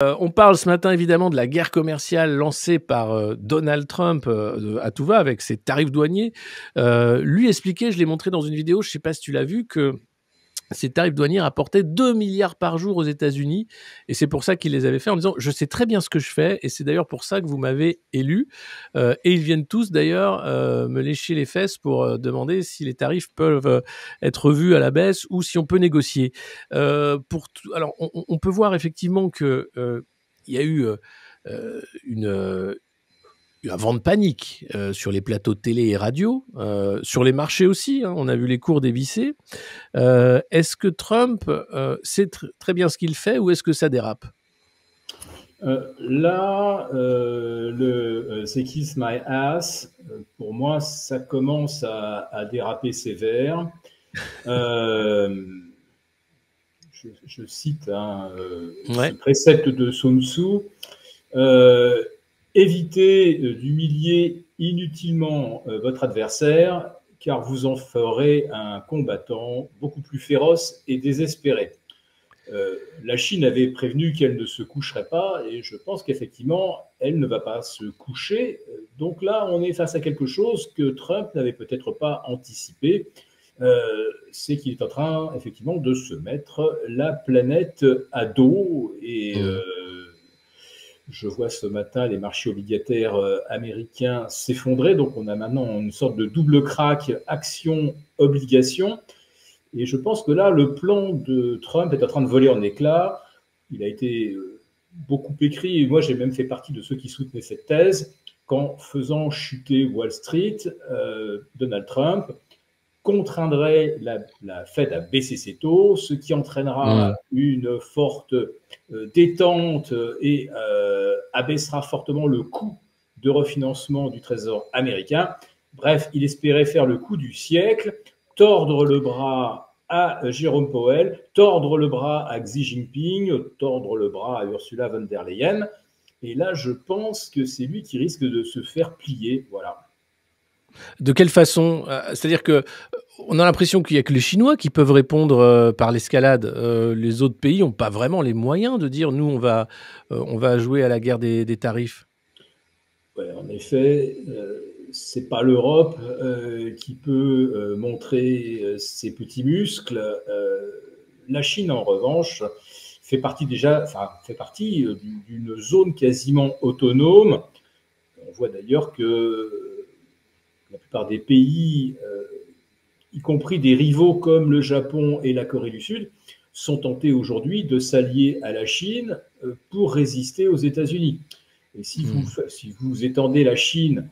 On parle ce matin évidemment de la guerre commerciale lancée par Donald Trump à tout va avec ses tarifs douaniers. Lui expliquait, je l'ai montré dans une vidéo, je ne sais pas si tu l'as vu, que ces tarifs douaniers rapportaient 2 milliards par jour aux États-Unis. Et c'est pour ça qu'il les avait fait en disant je sais très bien ce que je fais et c'est d'ailleurs pour ça que vous m'avez élu. Et ils viennent tous d'ailleurs me lécher les fesses pour demander si les tarifs peuvent être revus à la baisse ou si on peut négocier. Alors, on peut voir effectivement que il y a eu une un vent de panique sur les plateaux de télé et radio, sur les marchés aussi, hein, on a vu les cours dévisser. Est-ce que Trump sait très bien ce qu'il fait ou est-ce que ça dérape? C'est Kiss My Ass, pour moi, ça commence à déraper sévère. Je cite ce précepte de Sun Tzu. Évitez d'humilier inutilement votre adversaire, car vous en ferez un combattant beaucoup plus féroce et désespéré. La Chine avait prévenu qu'elle ne se coucherait pas, et je pense qu'effectivement, elle ne va pas se coucher. Donc là, on est face à quelque chose que Trump n'avait peut-être pas anticipé. C'est qu'il est en train, effectivement, de se mettre la planète à dos. Et je vois ce matin les marchés obligataires américains s'effondrer. Donc on a maintenant une sorte de double crack action-obligation. Et je pense que là, le plan de Trump est en train de voler en éclats. Il a été beaucoup écrit, et moi j'ai même fait partie de ceux qui soutenaient cette thèse, qu'en faisant chuter Wall Street, Donald Trump contraindrait la Fed à baisser ses taux, ce qui entraînera une forte détente et abaissera fortement le coût de refinancement du Trésor américain. Bref, il espérait faire le coup du siècle, tordre le bras à Jérôme Powell, tordre le bras à Xi Jinping, tordre le bras à Ursula von der Leyen. Et là, je pense que c'est lui qui risque de se faire plier. Voilà. De quelle façon? C'est-à-dire que on a l'impression qu'il n'y a que les Chinois qui peuvent répondre par l'escalade. Les autres pays n'ont pas vraiment les moyens de dire nous, on va jouer à la guerre des tarifs. Ouais, en effet, c'est pas l'Europe qui peut montrer ses petits muscles. La Chine, en revanche, fait partie d'une zone quasiment autonome. On voit d'ailleurs que la plupart des pays, y compris des rivaux comme le Japon et la Corée du Sud, sont tentés aujourd'hui de s'allier à la Chine pour résister aux États-Unis. Et si vous étendez la Chine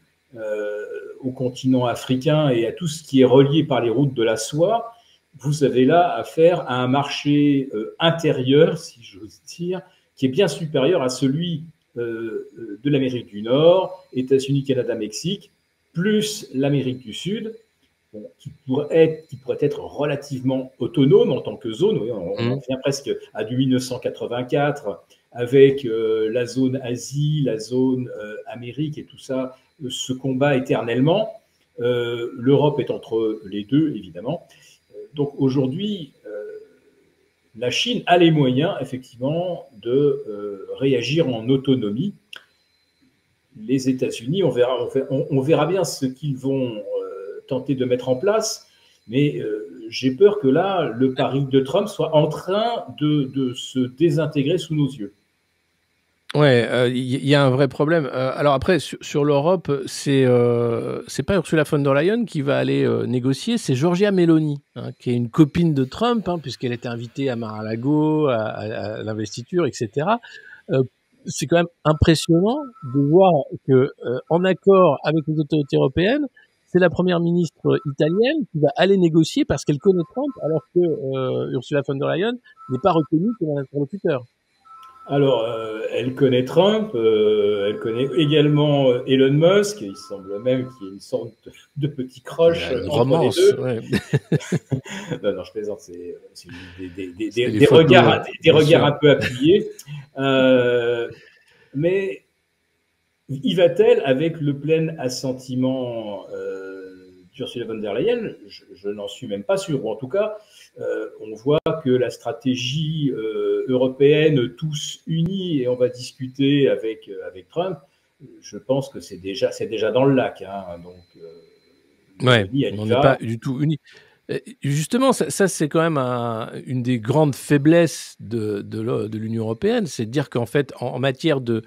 au continent africain et à tout ce qui est relié par les routes de la soie, vous avez là affaire à un marché intérieur, si j'ose dire, qui est bien supérieur à celui de l'Amérique du Nord, États-Unis, Canada, Mexique, plus l'Amérique du Sud, qui pourrait être relativement autonome en tant que zone. Oui, on en vient presque à du 1984 avec la zone Asie, la zone Amérique et tout ça se combat éternellement. L'Europe est entre les deux, évidemment. Donc aujourd'hui, la Chine a les moyens, effectivement, de réagir en autonomie. Les États-Unis, on verra bien ce qu'ils vont tenter de mettre en place, mais j'ai peur que là, le pari de Trump soit en train de se désintégrer sous nos yeux. Ouais, il y a un vrai problème. Alors après, sur l'Europe, c'est pas Ursula von der Leyen qui va aller négocier, c'est Giorgia Meloni, hein, qui est une copine de Trump, hein, puisqu'elle était invitée à Mar-a-Lago, à l'investiture, etc. C'est quand même impressionnant de voir que, en accord avec les autorités européennes, c'est la première ministre italienne qui va aller négocier parce qu'elle connaît Trump, alors que Ursula von der Leyen n'est pas reconnue comme un interlocuteur. Alors, elle connaît Trump, elle connaît également Elon Musk, il semble même qu'il y ait une sorte de petit crush entre les deux. Ouais. Non, je plaisante, c'est des regards un peu appuyés. Mais y va-t-elle avec le plein assentiment Ursula von der Leyen, je n'en suis même pas sûr. Ou en tout cas, on voit que la stratégie européenne, tous unis, et on va discuter avec Trump, je pense que c'est déjà dans le lac. Hein, donc, Ouais, on n'est pas du tout unis. Justement, ça c'est quand même une des grandes faiblesses de l'Union européenne, c'est de dire qu'en fait, en matière de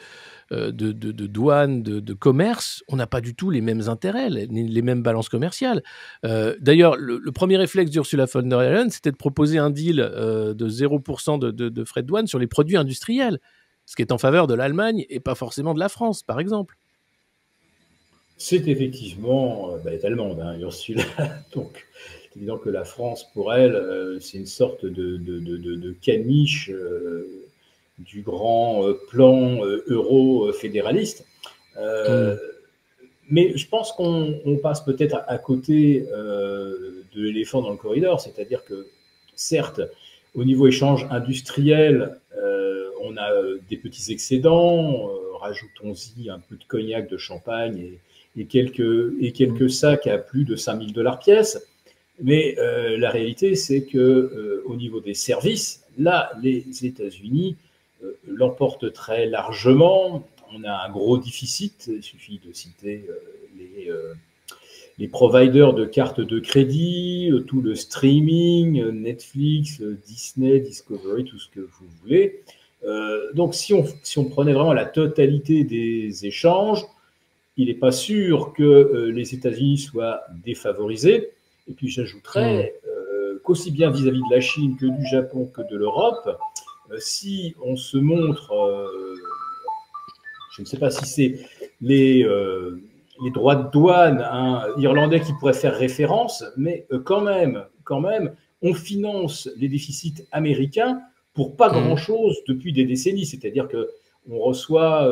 douane, de commerce, on n'a pas du tout les mêmes intérêts, les mêmes balances commerciales. D'ailleurs, le premier réflexe d'Ursula von der Leyen, c'était de proposer un deal de 0% de frais de douane sur les produits industriels, ce qui est en faveur de l'Allemagne et pas forcément de la France, par exemple. C'est effectivement est allemande, hein, Ursula. Donc, c'est évident que la France, pour elle, c'est une sorte de caniche du grand plan euro-fédéraliste. Mais je pense qu'on passe peut-être à côté de l'éléphant dans le corridor, c'est-à-dire que, certes, au niveau échange industriel, on a des petits excédents, rajoutons-y un peu de cognac, de champagne et quelques sacs à plus de 5 000 $ pièce. Mais la réalité, c'est que au niveau des services, là, les États-Unis l'emportent très largement. On a un gros déficit. Il suffit de citer les providers de cartes de crédit, tout le streaming, Netflix, Disney, Discovery, tout ce que vous voulez. Donc, si on prenait vraiment la totalité des échanges, il n'est pas sûr que les États-Unis soient défavorisés. Et puis j'ajouterais qu'aussi bien vis-à-vis de la Chine que du Japon que de l'Europe, si on se montre, je ne sais pas si c'est les droits de douane irlandais qui pourraient faire référence, mais quand même, on finance les déficits américains pour pas grand-chose depuis des décennies. C'est-à-dire que on reçoit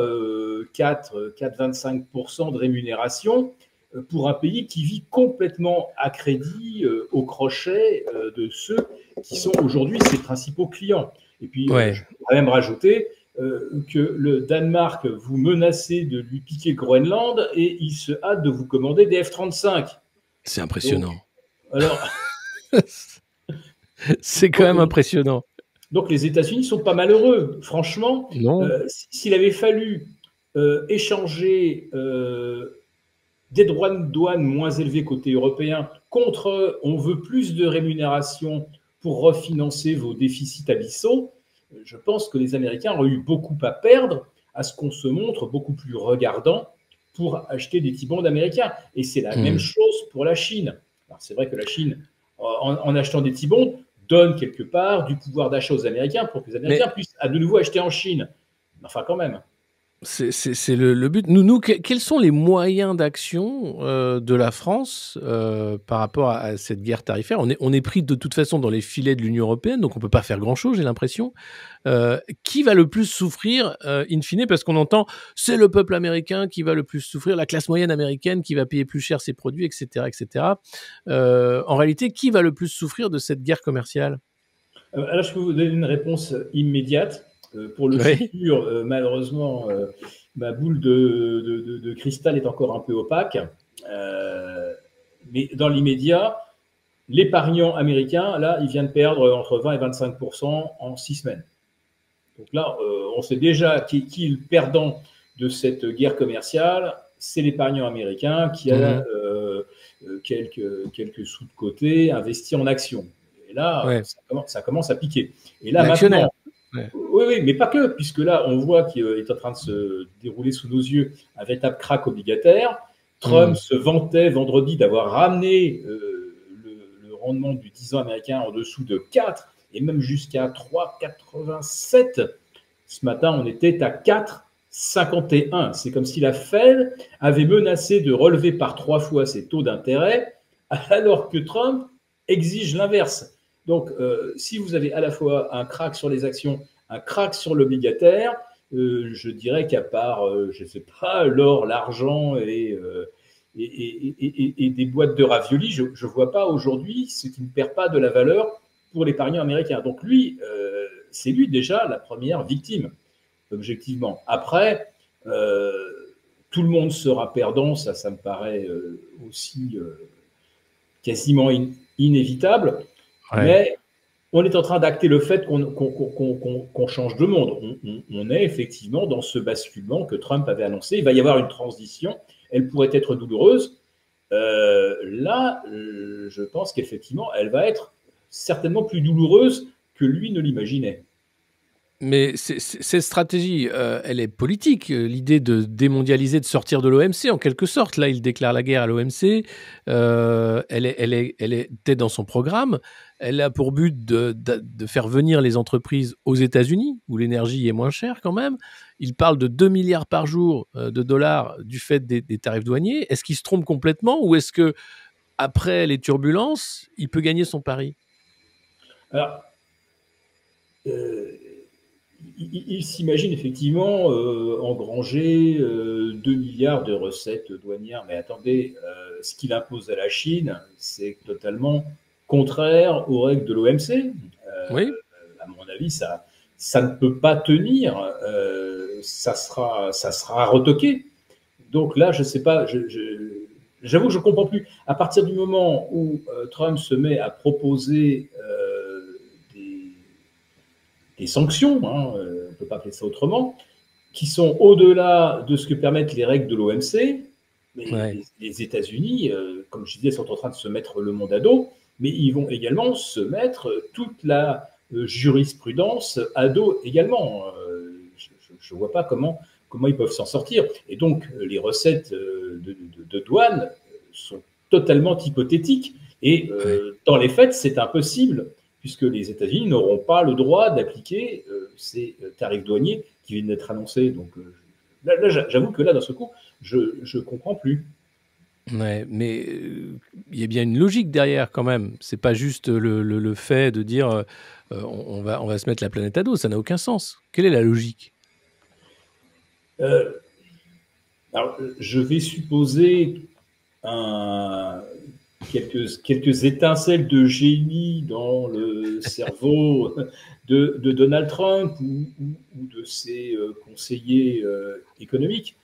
4,25% de rémunération pour un pays qui vit complètement à crédit au crochet de ceux qui sont aujourd'hui ses principaux clients. Et puis, je pourrais même rajouter que le Danemark, vous menacez de lui piquer le Groenland et il se hâte de vous commander des F-35. C'est impressionnant. Donc, alors, c'est quand même impressionnant. Donc les États-Unis ne sont pas malheureux. Franchement, s'il avait fallu échanger des droits de douane moins élevés côté européen contre on veut plus de rémunération pour refinancer vos déficits abyssaux, je pense que les Américains auraient eu beaucoup à perdre à ce qu'on se montre beaucoup plus regardant pour acheter des T-bonds américains. Et c'est la même chose pour la Chine. Alors c'est vrai que la Chine, en achetant des T-bonds, donne quelque part du pouvoir d'achat aux Américains pour que les Américains puissent à de nouveau acheter en Chine. Enfin, quand même. C'est le but. Nous, quels sont les moyens d'action de la France par rapport à cette guerre tarifaire ? On est pris de toute façon dans les filets de l'Union européenne, donc on ne peut pas faire grand-chose, j'ai l'impression. Qui va le plus souffrir, in fine, parce qu'on entend c'est le peuple américain qui va le plus souffrir, la classe moyenne américaine qui va payer plus cher ses produits, etc. etc. En réalité, qui va le plus souffrir de cette guerre commerciale ? Alors, je peux vous donner une réponse immédiate. Pour le futur, malheureusement, ma boule de cristal est encore un peu opaque. Mais dans l'immédiat, l'épargnant américain, là, il vient de perdre entre 20 et 25% en 6 semaines. Donc là, on sait déjà qui est le perdant de cette guerre commerciale. C'est l'épargnant américain qui a quelques sous de côté investis en actions. Et là, ça commence à piquer. Et là, maintenant... Oui, mais pas que, puisque là, on voit qu'il est en train de se dérouler sous nos yeux un véritable crack obligataire. Trump se vantait vendredi d'avoir ramené le rendement du 10 ans américain en dessous de 4 et même jusqu'à 3,87. Ce matin, on était à 4,51. C'est comme si la Fed avait menacé de relever par 3 fois ses taux d'intérêt, alors que Trump exige l'inverse. Donc, si vous avez à la fois un crack sur les actions, un crack sur l'obligataire, je dirais qu'à part, je ne sais pas, l'or, l'argent et des boîtes de raviolis, je ne vois pas aujourd'hui ce qui ne perd pas de la valeur pour l'épargnant américain. Donc, lui, c'est lui déjà la première victime, objectivement. Après, tout le monde sera perdant, ça me paraît aussi quasiment inévitable, Ouais. mais on est en train d'acter le fait qu'on change de monde. On est effectivement dans ce basculement que Trump avait annoncé. Il va y avoir une transition, elle pourrait être douloureuse. Là, je pense qu'effectivement, elle va être certainement plus douloureuse que lui ne l'imaginait. Mais cette stratégie, elle est politique. L'idée de démondialiser, de sortir de l'OMC, en quelque sorte. Là, il déclare la guerre à l'OMC. Elle était dans son programme. Elle a pour but de faire venir les entreprises aux États-Unis, où l'énergie est moins chère quand même. Il parle de 2 milliards par jour de dollars du fait des tarifs douaniers. Est-ce qu'il se trompe complètement ou est-ce que après les turbulences, il peut gagner son pari? Alors, il s'imagine effectivement engranger 2 milliards de recettes douanières. Mais attendez, ce qu'il impose à la Chine, c'est totalement contraire aux règles de l'OMC. Oui. À mon avis, ça ne peut pas tenir. Ça sera retoqué. Donc là, je ne sais pas. J'avoue que je ne comprends plus. À partir du moment où Trump se met à proposer des sanctions, hein, on ne peut pas appeler ça autrement, qui sont au-delà de ce que permettent les règles de l'OMC. Mais Ouais. les États-Unis, comme je disais, sont en train de se mettre le monde à dos, mais ils vont également se mettre toute la jurisprudence à dos également. Je ne vois pas comment ils peuvent s'en sortir. Et donc, les recettes de douane sont totalement hypothétiques. Et Ouais. dans les faits, c'est impossible, puisque les États-Unis n'auront pas le droit d'appliquer ces tarifs douaniers qui viennent d'être annoncés. Donc, là j'avoue que là, dans ce coup, je ne comprends plus. Ouais, mais il y a bien une logique derrière quand même. C'est pas juste le fait de dire, on va se mettre la planète à dos, ça n'a aucun sens. Quelle est la logique? Euh, alors, je vais supposer un, quelques étincelles de génie dans le cerveau de Donald Trump ou de ses conseillers économiques.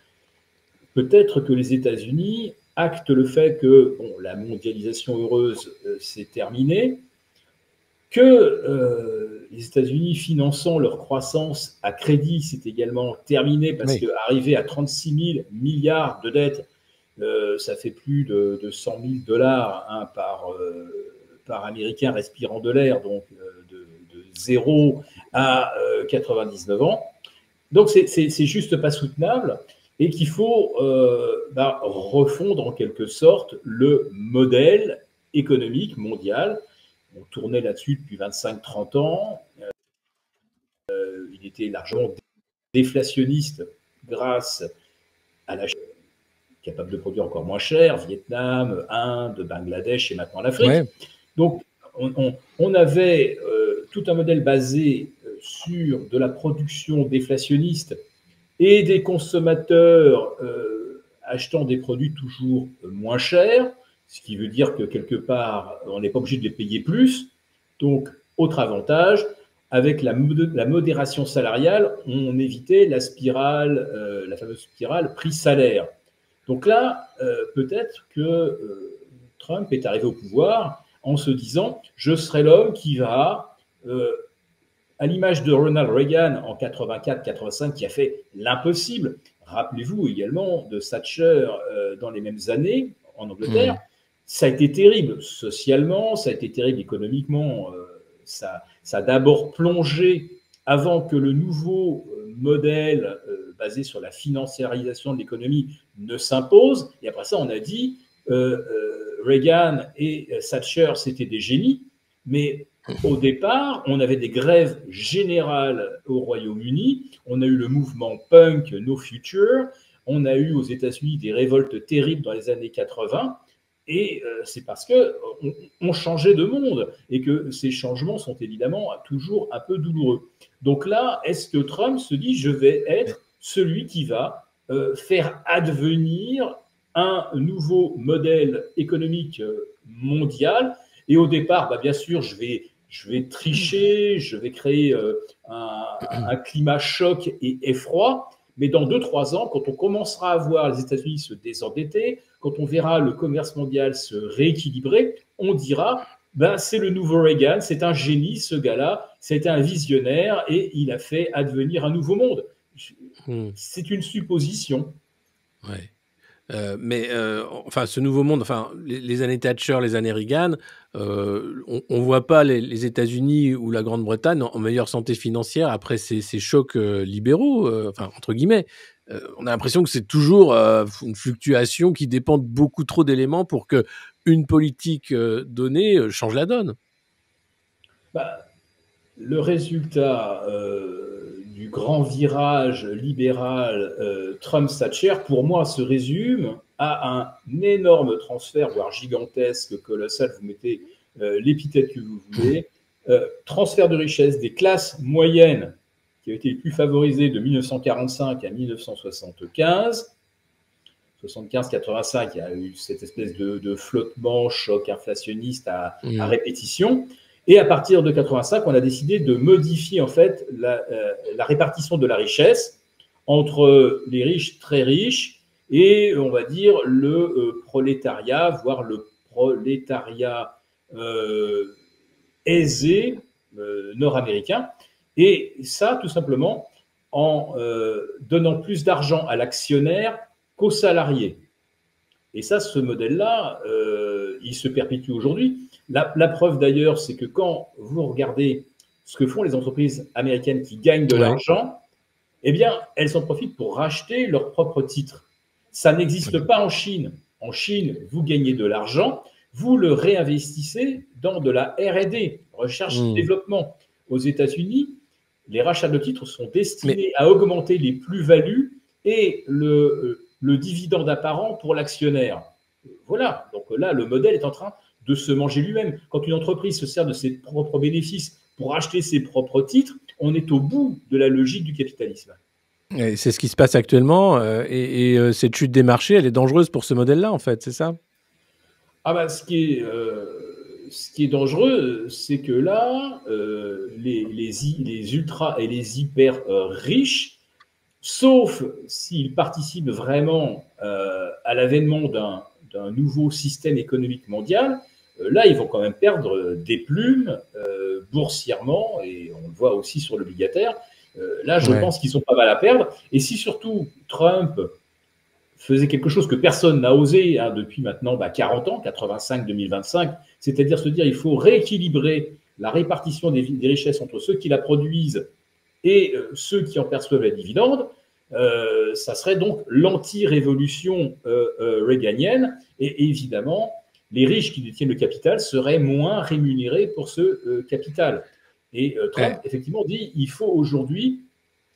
Peut-être que les États-Unis actent le fait que bon, la mondialisation heureuse s'est terminée, que les États-Unis finançant leur croissance à crédit, c'est également terminé parce Oui. qu'arriver à 36 000 milliards de dettes, ça fait plus de 100 000 dollars hein, par Américain respirant de l'air, donc de 0 à 99 ans. Donc c'est juste pas soutenable et qu'il faut refondre en quelque sorte le modèle économique mondial. On tournait là-dessus depuis 25-30 ans. Il était largement déflationniste grâce à la Chine, capable de produire encore moins cher, Vietnam, Inde, Bangladesh et maintenant l'Afrique. Ouais. Donc, on avait tout un modèle basé sur de la production déflationniste et des consommateurs achetant des produits toujours moins chers, ce qui veut dire que quelque part, on n'est pas obligé de les payer plus. Donc, autre avantage, avec la modération salariale, on évitait la spirale, la fameuse spirale prix-salaire. Donc là, peut-être que Trump est arrivé au pouvoir en se disant, je serai l'homme qui va à l'image de Ronald Reagan en 84-85 qui a fait l'impossible. Rappelez-vous également de Thatcher dans les mêmes années en Angleterre. Mmh. Ça a été terrible socialement, ça a été terrible économiquement. Ça a d'abord plongé avant que le nouveau modèle basé sur la financiarisation de l'économie ne s'impose. Et après ça, on a dit Reagan et Thatcher, c'était des génies, mais au départ, on avait des grèves générales au Royaume-Uni, on a eu le mouvement punk No Future, on a eu aux États-Unis des révoltes terribles dans les années 80, et c'est parce qu'on changeait de monde et que ces changements sont évidemment toujours un peu douloureux. Donc là, est-ce que Trump se dit je vais être celui qui va faire advenir un nouveau modèle économique mondial? Et au départ, bien sûr, je vais tricher, je vais créer un climat choc et effroi, Mais dans 2-3 ans, quand on commencera à voir les États-Unis se désendetter, quand on verra le commerce mondial se rééquilibrer, on dira, ben, c'est le nouveau Reagan, c'est un génie, ce gars-là, c'était un visionnaire et il a fait advenir un nouveau monde. C'est une supposition. Ouais. Enfin, ce nouveau monde, enfin, les années Thatcher, les années Reagan, on voit pas les États-Unis ou la Grande-Bretagne en meilleure santé financière après ces chocs libéraux, enfin, entre guillemets. On a l'impression que c'est toujours une fluctuation qui dépend de beaucoup trop d'éléments pour que une politique donnée change la donne. Bah, le résultat du grand virage libéral Trump-Thatcher, pour moi, se résume à un énorme transfert, voire gigantesque, colossal, vous mettez l'épithète que vous voulez, transfert de richesse des classes moyennes qui ont été les plus favorisées de 1945 à 1975. 75-85, il y a eu cette espèce de flottement, choc inflationniste à répétition. Et à partir de 85, on a décidé de modifier en fait la répartition de la richesse entre les riches très riches et on va dire le prolétariat, voire le prolétariat aisé nord-américain. Et ça, tout simplement, en donnant plus d'argent à l'actionnaire qu'aux salariés. Et ça, ce modèle-là, il se perpétue aujourd'hui. La preuve d'ailleurs, c'est que quand vous regardez ce que font les entreprises américaines qui gagnent de l'argent, eh bien, elles en profitent pour racheter leurs propres titres. Ça n'existe pas en Chine. En Chine, vous gagnez de l'argent, vous le réinvestissez dans de la R&D, recherche et développement. Aux États-Unis, les rachats de titres sont destinés à augmenter les plus-values et le dividende apparent pour l'actionnaire. Voilà, donc là, le modèle est en train de se manger lui-même. Quand une entreprise se sert de ses propres bénéfices pour acheter ses propres titres, on est au bout de la logique du capitalisme. C'est ce qui se passe actuellement, et cette chute des marchés, elle est dangereuse pour ce modèle-là, en fait, c'est ça? Ah bah, ce qui est dangereux, c'est que là, les ultra et les hyper riches, sauf s'ils participent vraiment à l'avènement d'un nouveau système économique mondial, là, ils vont quand même perdre des plumes boursièrement, et on le voit aussi sur l'obligataire. Là, je pense qu'ils sont pas mal à perdre. Et si surtout Trump faisait quelque chose que personne n'a osé depuis maintenant 40 ans, 85-2025, c'est-à-dire se dire il faut rééquilibrer la répartition des richesses entre ceux qui la produisent et ceux qui en perçoivent les dividendes, ça serait donc l'anti-révolution réganienne. Et évidemment, les riches qui détiennent le capital seraient moins rémunérés pour ce capital. Et Trump, effectivement, dit il faut aujourd'hui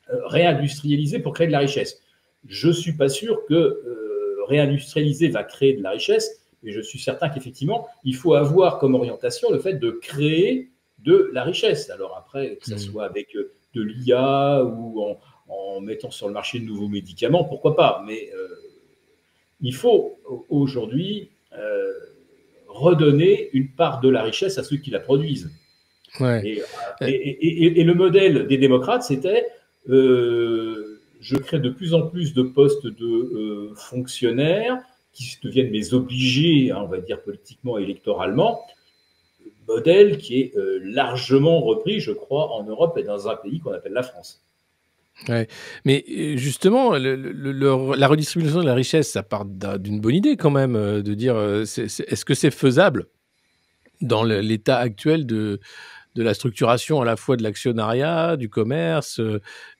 réindustrialiser pour créer de la richesse. Je ne suis pas sûr que réindustrialiser va créer de la richesse, mais je suis certain qu'effectivement, il faut avoir comme orientation le fait de créer de la richesse. Alors après, que ce soit avec de l'IA ou en mettant sur le marché de nouveaux médicaments, pourquoi pas. Mais il faut aujourd'hui redonner une part de la richesse à ceux qui la produisent. Et le modèle des démocrates, c'était je crée de plus en plus de postes de fonctionnaires qui deviennent mes obligés, on va dire politiquement et électoralement, modèle qui est largement repris, je crois, en Europe et dans un pays qu'on appelle la France. Ouais. Mais justement, la redistribution de la richesse, ça part d'une bonne idée quand même, de dire, est-ce que c'est faisable dans l'état actuel de la structuration à la fois de l'actionnariat, du commerce,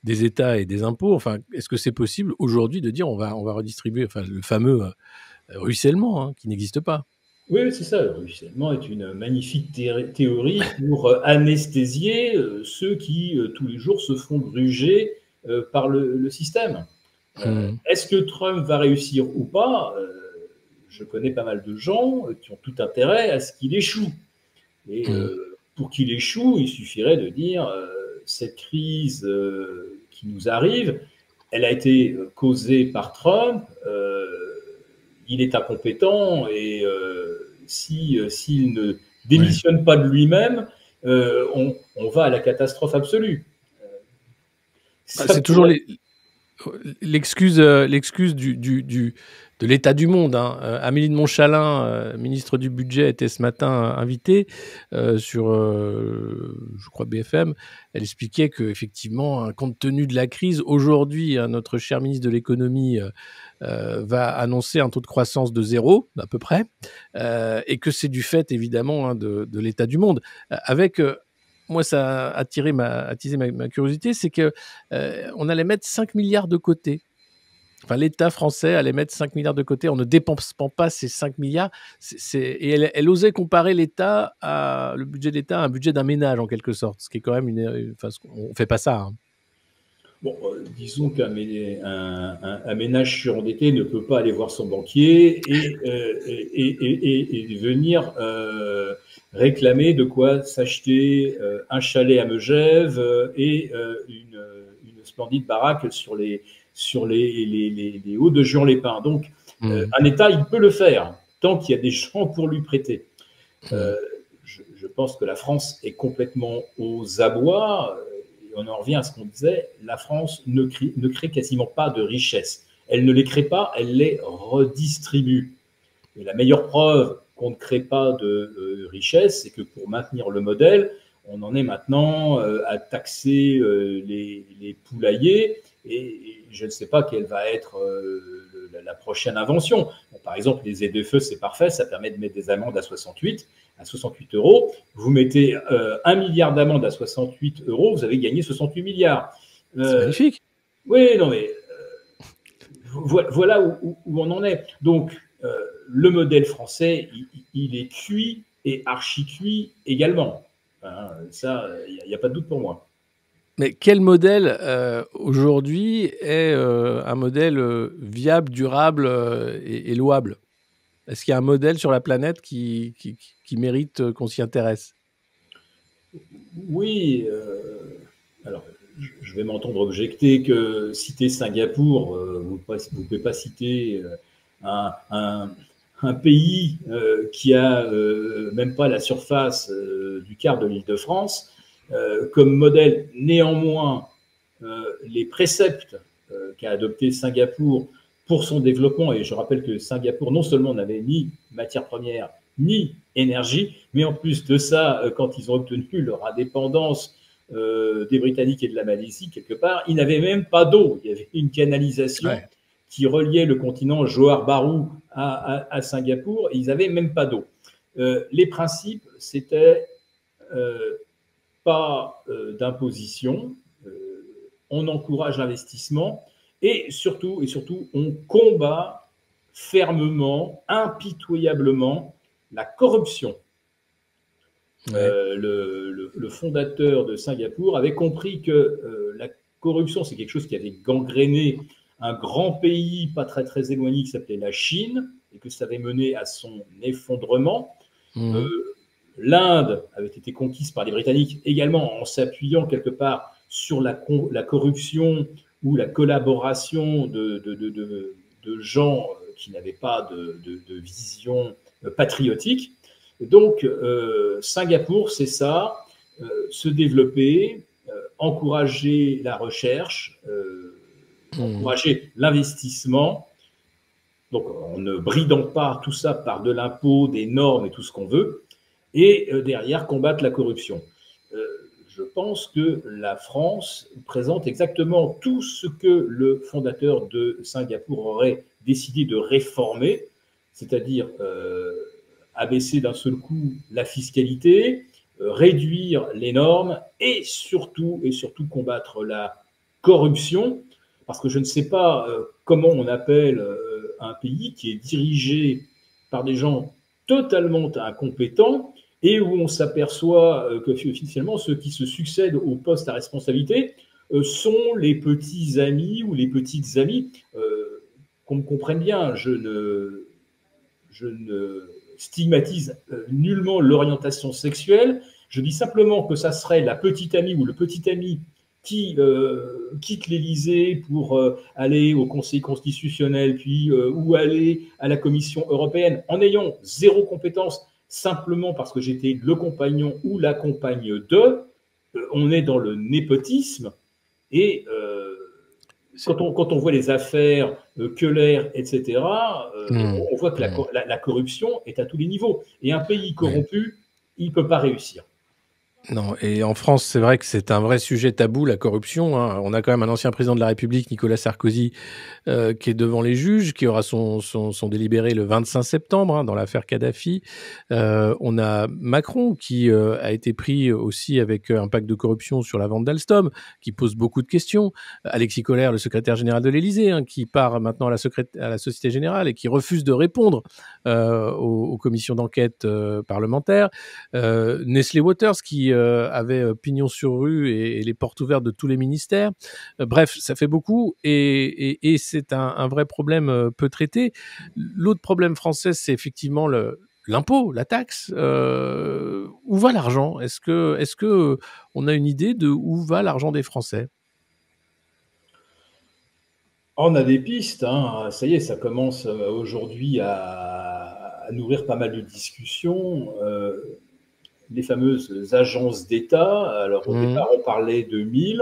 des États et des impôts? Enfin, est-ce que c'est possible aujourd'hui de dire on va redistribuer, enfin, le fameux ruissellement qui n'existe pas? Oui, c'est ça. Le ruissellement est une magnifique théorie pour anesthésier ceux qui, tous les jours, se font gruger par le système. Est-ce que Trump va réussir ou pas? Je connais pas mal de gens qui ont tout intérêt à ce qu'il échoue. Et pour qu'il échoue, il suffirait de dire cette crise qui nous arrive, elle a été causée par Trump, il est incompétent et s'il ne démissionne pas de lui-même, on va à la catastrophe absolue. C'est toujours les... l'excuse de l'état du monde, hein. Amélie de Montchalin, ministre du Budget, était ce matin invitée sur, je crois, BFM. Elle expliquait qu'effectivement, hein, compte tenu de la crise, aujourd'hui, hein, notre cher ministre de l'économie va annoncer un taux de croissance de 0, à peu près, et que c'est du fait, évidemment, hein, de l'état du monde. Avec... moi, ça a attisé ma curiosité, c'est que on allait mettre 5 milliards de côté. Enfin, l'État français allait mettre 5 milliards de côté en ne dépensant pas ces 5 milliards. Et elle osait comparer le budget de l'État à un budget d'un ménage, en quelque sorte, ce qui est quand même enfin, on ne fait pas ça, hein. Bon, disons qu'un ménage surendetté ne peut pas aller voir son banquier et venir réclamer de quoi s'acheter un chalet à Megève et une splendide baraque sur les hauts de Juan-les-Pins. Donc, un État, il peut le faire tant qu'il y a des gens pour lui prêter. Je pense que la France est complètement aux abois. On en revient à ce qu'on disait, la France ne crée quasiment pas de richesses. Elle ne les crée pas, elle les redistribue. Et la meilleure preuve qu'on ne crée pas de richesses, c'est que pour maintenir le modèle, on en est maintenant à taxer les poulaillers, et je ne sais pas quelle va être la prochaine invention. Bon, par exemple, les ZFE, c'est parfait, ça permet de mettre des amendes à 68 euros. Vous mettez 1 milliard d'amendes à 68 euros, vous avez gagné 68 milliards. C'est magnifique. Oui, non, mais voilà où on en est. Donc, le modèle français, il est cuit et archi-cuit également. Hein, ça, il n'y a pas de doute pour moi. Mais quel modèle aujourd'hui est un modèle viable, durable et louable? Est-ce qu'il y a un modèle sur la planète qui mérite qu'on s'y intéresse? Oui. Alors, je vais m'entendre objecter que citer Singapour, vous ne pouvez pas citer un pays qui a même pas la surface du quart de l'Île-de-France comme modèle. Néanmoins, les préceptes qu'a adopté Singapour pour son développement, et je rappelle que Singapour non seulement n'avait ni matières premières ni énergie, mais en plus de ça, quand ils ont obtenu leur indépendance des Britanniques et de la Malaisie, quelque part, ils n'avaient même pas d'eau. Il y avait une canalisation qui reliait le continent Johor Bahru à Singapour, et ils n'avaient même pas d'eau. Les principes, c'était pas d'imposition, on encourage l'investissement, et surtout, on combat fermement, impitoyablement, la corruption. Le fondateur de Singapour avait compris que la corruption, c'est quelque chose qui avait gangréné un grand pays pas très très éloigné qui s'appelait la Chine, et que ça avait mené à son effondrement. L'Inde avait été conquise par les Britanniques également en s'appuyant quelque part sur la corruption ou la collaboration de gens qui n'avaient pas de vision patriotique. Donc, Singapour, c'est ça, se développer, encourager la recherche, encourager l'investissement, donc en ne bridant pas tout ça par de l'impôt, des normes et tout ce qu'on veut, et derrière combattre la corruption. Je pense que la France présente exactement tout ce que le fondateur de Singapour aurait décidé de réformer, c'est-à-dire abaisser d'un seul coup la fiscalité, réduire les normes et surtout combattre la corruption, parce que je ne sais pas comment on appelle un pays qui est dirigé par des gens totalement incompétents et où on s'aperçoit que finalement ceux qui se succèdent au poste à responsabilité sont les petits amis ou les petites amies. Qu'on me comprenne bien, je ne stigmatise nullement l'orientation sexuelle, je dis simplement que ça serait la petite amie ou le petit ami qui quitte l'Élysée pour aller au Conseil constitutionnel, puis ou aller à la Commission européenne en ayant zéro compétence, simplement parce que j'étais le compagnon ou la compagne de, on est dans le népotisme et quand on voit les affaires Keller, etc., Mmh. on voit que Mmh. la corruption est à tous les niveaux. Et un pays corrompu, il ne peut pas réussir. Non, et en France, c'est vrai que c'est un vrai sujet tabou, la corruption, hein. On a quand même un ancien président de la République, Nicolas Sarkozy, qui est devant les juges, qui aura son délibéré le 25 septembre, hein, dans l'affaire Kadhafi. On a Macron qui a été pris aussi avec un pacte de corruption sur la vente d'Alstom, qui pose beaucoup de questions. Alexis Collère, le secrétaire général de l'Élysée, hein, qui part maintenant à la Société Générale et qui refuse de répondre aux commissions d'enquête parlementaires. Nestlé Waters qui avait pignon sur rue et les portes ouvertes de tous les ministères. Bref, ça fait beaucoup et c'est un vrai problème peu traité. L'autre problème français, c'est effectivement l'impôt, la taxe. Où va l'argent? Est-ce que on a une idée de où va l'argent des Français? On a des pistes, hein. Ça y est, ça commence aujourd'hui à nourrir pas mal de discussions. Les fameuses agences d'État. Alors au Mmh. départ, on parlait de 1000,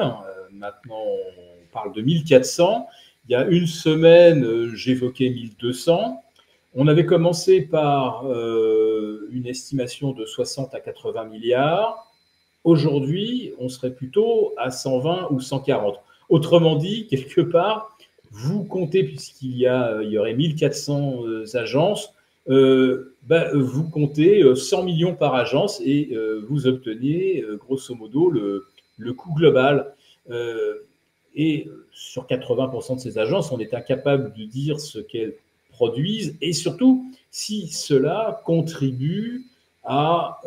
maintenant on parle de 1400. Il y a une semaine, j'évoquais 1200. On avait commencé par une estimation de 60 à 80 milliards. Aujourd'hui, on serait plutôt à 120 ou 140. Autrement dit, quelque part, vous comptez, il y aurait 1400 agences, vous comptez 100 millions par agence et vous obtenez grosso modo le coût global. Euh, et sur 80% de ces agences, on est incapable de dire ce qu'elles produisent et surtout si cela contribue à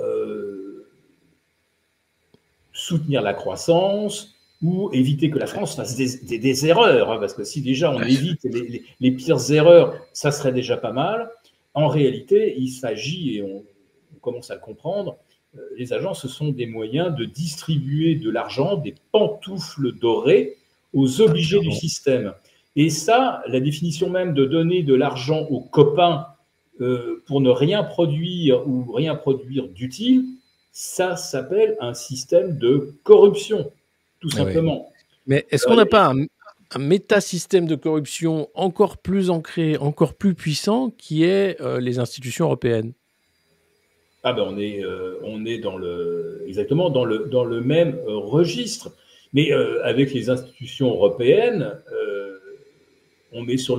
soutenir la croissance ou éviter que la France fasse des erreurs, hein, parce que si déjà on évite les pires erreurs, ça serait déjà pas mal. En réalité, il s'agit, et on commence à le comprendre, les agences, ce sont des moyens de distribuer de l'argent, des pantoufles dorées aux Ah, obligés du clairement. système. Et ça, la définition même de donner de l'argent aux copains pour ne rien produire ou rien produire d'utile, ça s'appelle un système de corruption, tout Ah ouais. simplement. Mais est-ce qu'on n'a pas un métasystème de corruption encore plus ancré, encore plus puissant, qui est les institutions européennes? Ah ben on est exactement dans le même registre. Mais avec les institutions européennes, on met on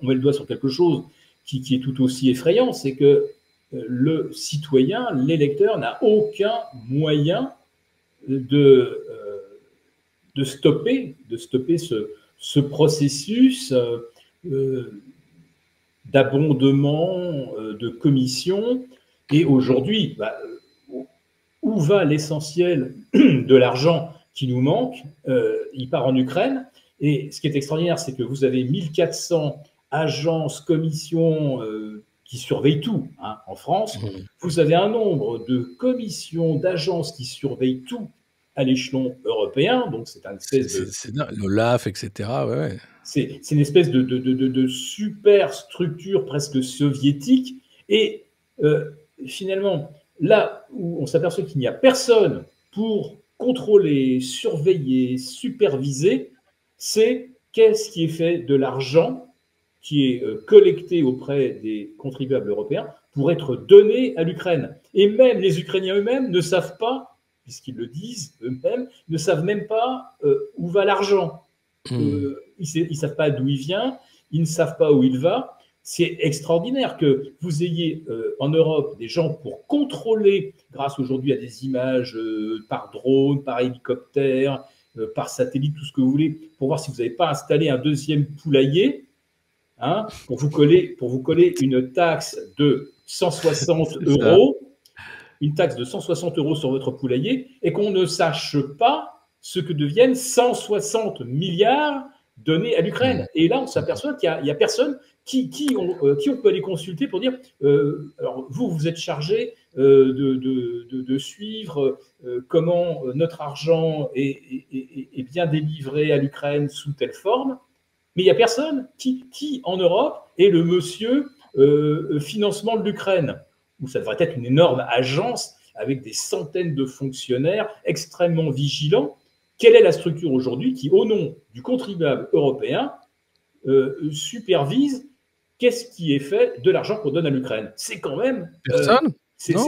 met le doigt sur quelque chose qui est tout aussi effrayant, c'est que le citoyen, l'électeur, n'a aucun moyen de, euh, de stopper ce processus d'abondement, de commission. Et aujourd'hui, où va l'essentiel de l'argent qui nous manque? Il part en Ukraine. Et ce qui est extraordinaire, c'est que vous avez 1400 agences, commissions qui surveillent tout, hein, en France. Mmh. Vous avez un nombre de commissions, d'agences qui surveillent tout à l'échelon européen. Donc c'est une espèce de, C'est dingue, l'OLAF, et cetera, ouais, ouais. c'est une espèce de super structure presque soviétique. Et finalement, là où on s'aperçoit qu'il n'y a personne pour contrôler, surveiller, superviser, c'est qu'est-ce qui est fait de l'argent qui est collecté auprès des contribuables européens pour être donné à l'Ukraine. Et même les Ukrainiens eux-mêmes ne savent pas, puisqu'ils le disent eux-mêmes, ne savent même pas où va l'argent. Mmh. Ils ne savent pas d'où il vient, ils ne savent pas où il va. C'est extraordinaire que vous ayez en Europe des gens pour contrôler, grâce aujourd'hui à des images par drone, par hélicoptère, par satellite, tout ce que vous voulez, pour voir si vous n'avez pas installé un deuxième poulailler, hein, pour vous coller une taxe de 160 C'est ça. euros, une taxe de 160 euros sur votre poulailler, et qu'on ne sache pas ce que deviennent 160 milliards donnés à Mmh. l'Ukraine. Et là, on s'aperçoit qu'il n'y a personne qui on peut aller consulter pour dire alors vous êtes chargé de suivre comment notre argent est bien délivré à l'Ukraine sous telle forme, mais il n'y a personne qui en Europe est le monsieur financement de l'Ukraine, où ça devrait être une énorme agence avec des centaines de fonctionnaires extrêmement vigilants. quelle est la structure aujourd'hui qui, au nom du contribuable européen, supervise qu'est-ce qui est fait de l'argent qu'on donne à l'Ukraine? C'est quand même... Personne? Non?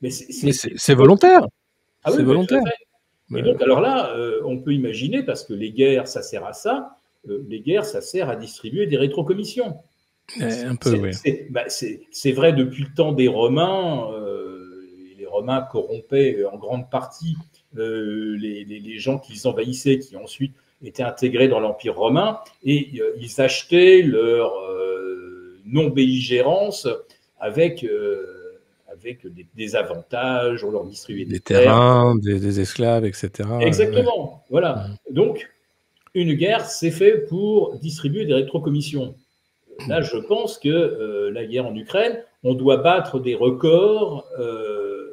Mais c'est complètement... volontaire. Ah oui, C'est mais tout à volontaire. fait. Et donc, alors là, on peut imaginer, parce que les guerres, ça sert à ça, les guerres, ça sert à distribuer des rétrocommissions. Un peu, oui. C'est vrai depuis le temps des Romains. Les Romains corrompaient en grande partie les gens qu'ils envahissaient, qui ensuite étaient intégrés dans l'Empire romain, et ils achetaient leur non-belligérance avec des avantages, on leur distribuait des terrains, des esclaves, etc. Exactement, voilà. Donc, une guerre, c'est fait pour distribuer des rétrocommissions. Là, je pense que la guerre en Ukraine, on doit battre des records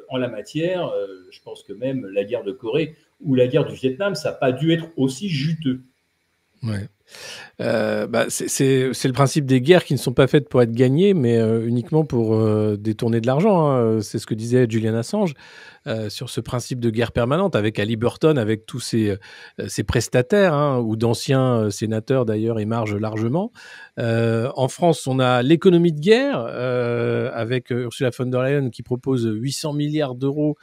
en la matière. Je pense que même la guerre de Corée ou la guerre du Vietnam, ça n'a pas dû être aussi juteux. Ouais. C'est le principe des guerres qui ne sont pas faites pour être gagnées, mais uniquement pour détourner de l'argent. Hein. C'est ce que disait Julian Assange sur ce principe de guerre permanente avec Halliburton, avec tous ces prestataires, hein, ou d'anciens sénateurs d'ailleurs émargent largement. En France, on a l'économie de guerre avec Ursula von der Leyen qui propose 800 milliards d'euros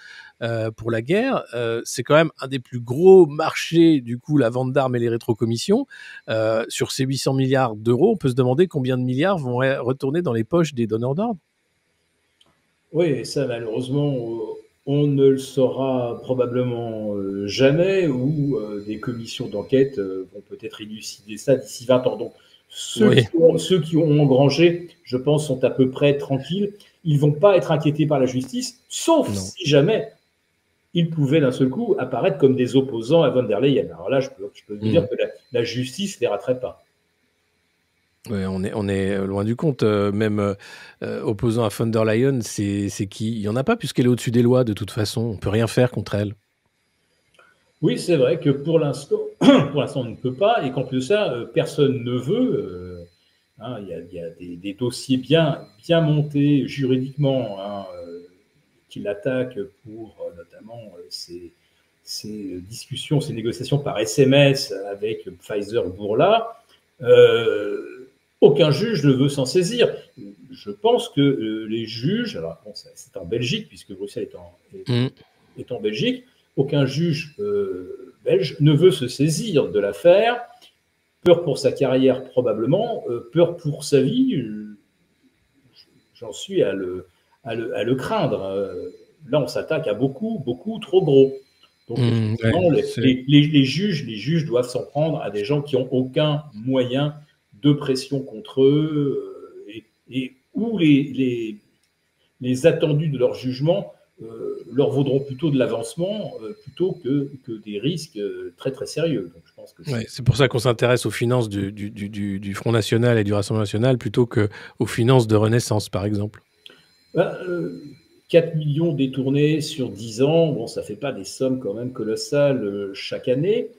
pour la guerre. C'est quand même un des plus gros marchés, du coup, la vente d'armes et les rétrocommissions. Sur ces 800 milliards d'euros, on peut se demander combien de milliards vont retourner dans les poches des donneurs d'ordre. Oui, et ça, malheureusement, on ne le saura probablement jamais, ou des commissions d'enquête vont peut-être élucider ça d'ici 20 ans. Donc, ceux qui ont engrangé, je pense, sont à peu près tranquilles. Ils ne vont pas être inquiétés par la justice, sauf si jamais ils pouvaient d'un seul coup apparaître comme des opposants à von der Leyen. Alors là, je peux vous dire que la justice ne les raterait pas. Ouais, on est loin du compte. Même opposant à von der Leyen, c'est qui? Il n'y en a pas, puisqu'elle est au-dessus des lois, de toute façon. On ne peut rien faire contre elle. Oui, c'est vrai que pour l'instant, on ne peut pas, et qu'en plus de ça, personne ne veut. Hein, il y a des dossiers bien montés juridiquement, hein, qui l'attaquent pour notamment ces discussions, ces négociations par SMS avec Pfizer-Bourla. Aucun juge ne veut s'en saisir. Je pense que les juges, alors bon, c'est en Belgique, puisque Bruxelles est en Belgique, aucun juge belge ne veut se saisir de l'affaire. Peur pour sa carrière probablement, peur pour sa vie, j'en suis à le craindre. Là, on s'attaque à beaucoup trop gros. Donc, les juges doivent s'en prendre à des gens qui n'ont aucun moyen de pression contre eux, et où les attendus de leur jugement leur vaudront plutôt de l'avancement plutôt que des risques très très sérieux. Donc, je pense que c'est pour ça qu'on s'intéresse aux finances du Front National et du Rassemblement National plutôt qu'aux finances de Renaissance, par exemple. 4 millions détournés sur 10 ans, bon, ça ne fait pas des sommes quand même colossales chaque année.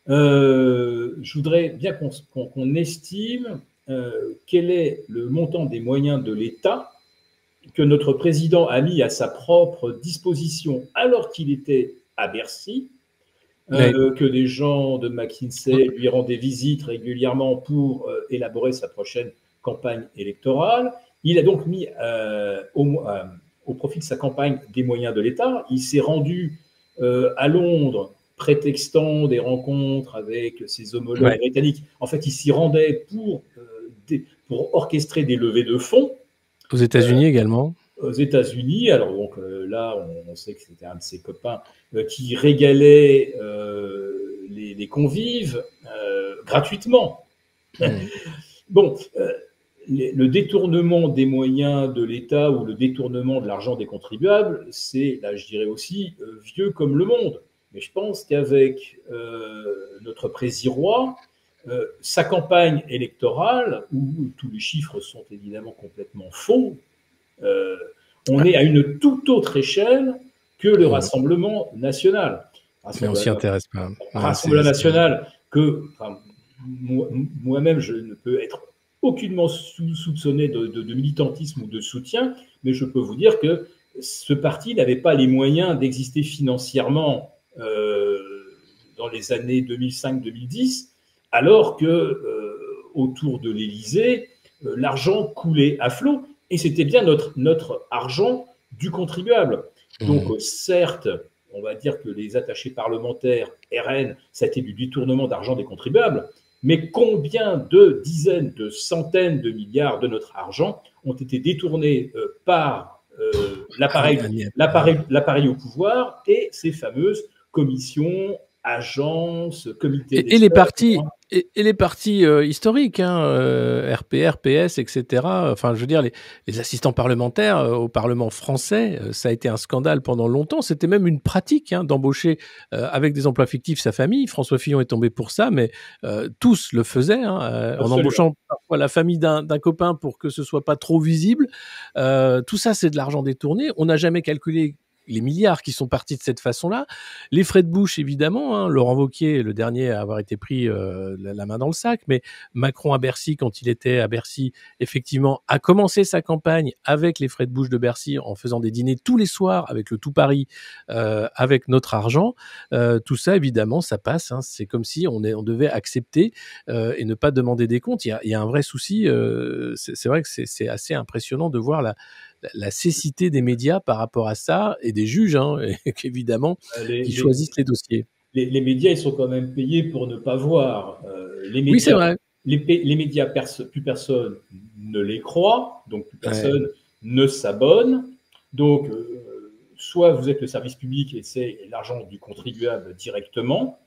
Je voudrais bien qu'on estime quel est le montant des moyens de l'État que notre président a mis à sa propre disposition alors qu'il était à Bercy, que des gens de McKinsey lui rendaient visite régulièrement pour élaborer sa prochaine campagne électorale. Il a donc mis au profit de sa campagne des moyens de l'État. Il s'est rendu à Londres prétextant des rencontres avec ses homologues britanniques. En fait, il s'y rendait pour orchestrer des levées de fonds. Aux États-Unis également. Aux États-Unis. Alors, donc là, on sait que c'était un de ses copains qui régalait les convives gratuitement. Bon, le détournement des moyens de l'État ou le détournement de l'argent des contribuables, c'est, là, je dirais aussi, vieux comme le monde. Mais je pense qu'avec notre président, sa campagne électorale, où tous les chiffres sont évidemment complètement faux, on est à une toute autre échelle que le Rassemblement national. Mais on s'y intéresse pas. Rassemblement national que moi-même, je ne peux être aucunement soupçonné de militantisme ou de soutien, mais je peux vous dire que ce parti n'avait pas les moyens d'exister financièrement dans les années 2005-2010, alors que autour de l'Élysée, l'argent coulait à flot, et c'était bien notre argent du contribuable. Donc, certes, on va dire que les attachés parlementaires RN, ça a été du détournement d'argent des contribuables, mais combien de dizaines, de centaines de milliards de notre argent ont été détournés par l'appareil au pouvoir et ces fameuses commissions, agences, comités Et les d'experts, partis, etc. et les partis historiques, hein, RPR, PS, etc. Enfin, je veux dire, les assistants parlementaires au Parlement français, ça a été un scandale pendant longtemps. C'était même une pratique, hein, d'embaucher avec des emplois fictifs sa famille. François Fillon est tombé pour ça, mais tous le faisaient, hein, en Absolument. embauchant parfois la famille d'un copain pour que ce soit pas trop visible. Tout ça, c'est de l'argent détourné. On n'a jamais calculé les milliards qui sont partis de cette façon-là. Les frais de bouche, évidemment, hein, Laurent Wauquiez, le dernier à avoir été pris la main dans le sac, mais Macron à Bercy, quand il était à Bercy, effectivement, a commencé sa campagne avec les frais de bouche de Bercy en faisant des dîners tous les soirs avec le tout Paris, avec notre argent. Tout ça, évidemment, ça passe. Hein. C'est comme si on devait accepter et ne pas demander des comptes. Il y a un vrai souci. C'est vrai que c'est assez impressionnant de voir la cécité des médias par rapport à ça et des juges, hein, évidemment, qui choisissent les dossiers. Les médias, ils sont quand même payés pour ne pas voir. Les Oui, c'est médias, vrai. les médias plus personne ne les croit, donc plus Ouais. personne ne s'abonne. Donc, soit vous êtes le service public et c'est l'argent du contribuable directement,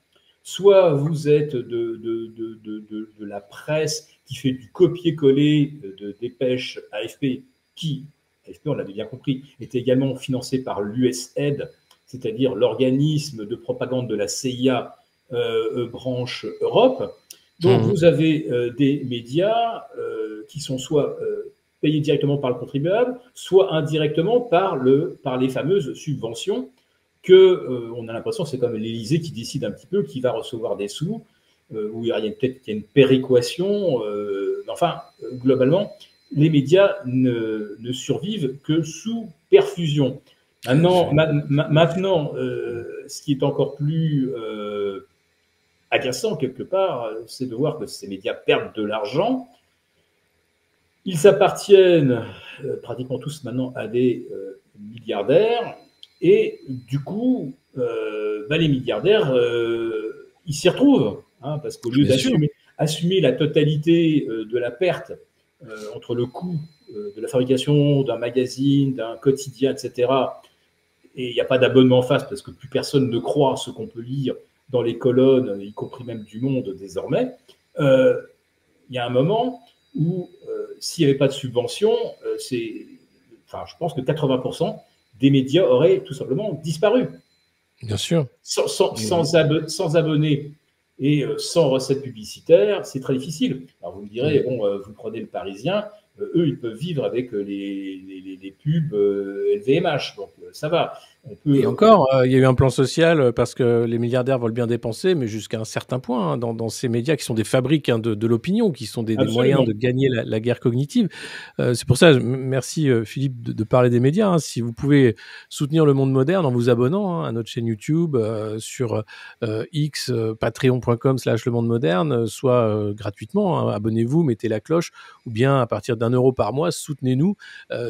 soit vous êtes de la presse qui fait du copier-coller de dépêches AFP, qui, AFP, on l'avait bien compris, est également financé par l'USAID, c'est-à-dire l'organisme de propagande de la CIA branche Europe. Donc, vous avez des médias qui sont soit payés directement par le contribuable, soit indirectement par les fameuses subventions que on a l'impression que c'est comme l'Élysée qui décide un petit peu qui va recevoir des sous, où il y a peut-être qu'il y a une péréquation. Enfin, globalement, les médias ne survivent que sous perfusion. Maintenant, ce qui est encore plus agaçant quelque part, c'est de voir que ces médias perdent de l'argent. Ils appartiennent pratiquement tous maintenant à des milliardaires, et du coup, les milliardaires, ils s'y retrouvent, hein, parce qu'au lieu d'assumer la totalité de la perte entre le coût de la fabrication d'un magazine, d'un quotidien, etc., et il n'y a pas d'abonnement en face parce que plus personne ne croit ce qu'on peut lire dans les colonnes, y compris même du Monde désormais, il y a un moment où s'il n'y avait pas de subvention, je pense que 80% des médias auraient tout simplement disparu. Bien sûr. Sans abonnés et sans recettes publicitaires, c'est très difficile. Alors vous me direz, vous prenez le Parisien, eux, ils peuvent vivre avec les pubs LVMH, donc ça va. Et encore, il y a eu un plan social parce que les milliardaires veulent bien dépenser, mais jusqu'à un certain point, hein, dans ces médias qui sont des fabriques, hein, de l'opinion, qui sont des moyens de gagner la guerre cognitive. C'est pour ça, merci Philippe de parler des médias. Hein. Si vous pouvez soutenir le monde moderne en vous abonnant, hein, à notre chaîne YouTube, sur X, patreon.com/le monde moderne, soit gratuitement, hein, abonnez-vous, mettez la cloche, ou bien à partir d'1 € par mois, soutenez-nous,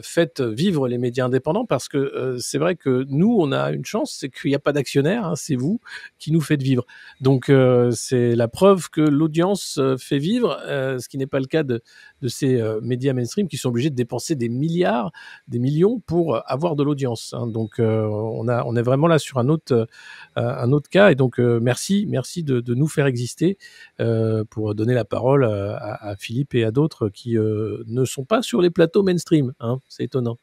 faites vivre les médias indépendants, parce que c'est vrai que nous, on a une chance, c'est qu'il n'y a pas d'actionnaires, hein, c'est vous qui nous faites vivre. Donc, c'est la preuve que l'audience fait vivre, ce qui n'est pas le cas de ces médias mainstream qui sont obligés de dépenser des milliards, des millions pour avoir de l'audience. Hein. Donc, on est vraiment là sur un autre cas. Et donc, merci de nous faire exister pour donner la parole à Philippe et à d'autres qui ne sont pas sur les plateaux mainstream. Hein. C'est étonnant.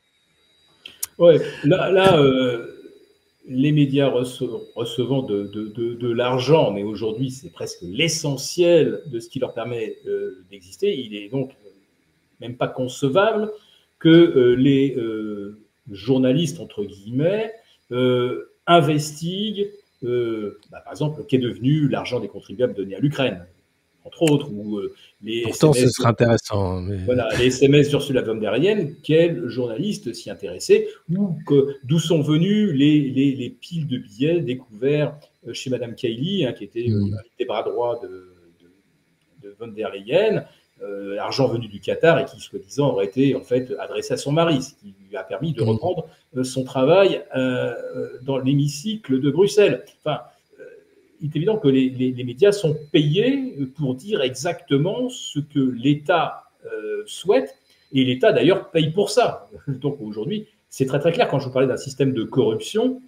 Ouais, les médias recevant de l'argent, mais aujourd'hui c'est presque l'essentiel de ce qui leur permet d'exister, il est donc même pas concevable que les journalistes, entre guillemets, investiguent, par exemple, qu'est devenu l'argent des contribuables donné à l'Ukraine, entre autres, ou les Pourtant, SMS, ce serait intéressant. Mais... Voilà, les SMS d'Ursula von der Leyen, quel journaliste s'y intéressait, ou d'où sont venus les piles de billets découverts chez Madame Kaili, qui était un des bras droits de von der Leyen, argent venu du Qatar et qui, soi-disant, aurait été en fait adressé à son mari, ce qui lui a permis de reprendre son travail dans l'hémicycle de Bruxelles. Enfin, il est évident que les médias sont payés pour dire exactement ce que l'État souhaite, et l'État d'ailleurs paye pour ça. Donc aujourd'hui, c'est très très clair. Quand je vous parlais d'un système de corruption,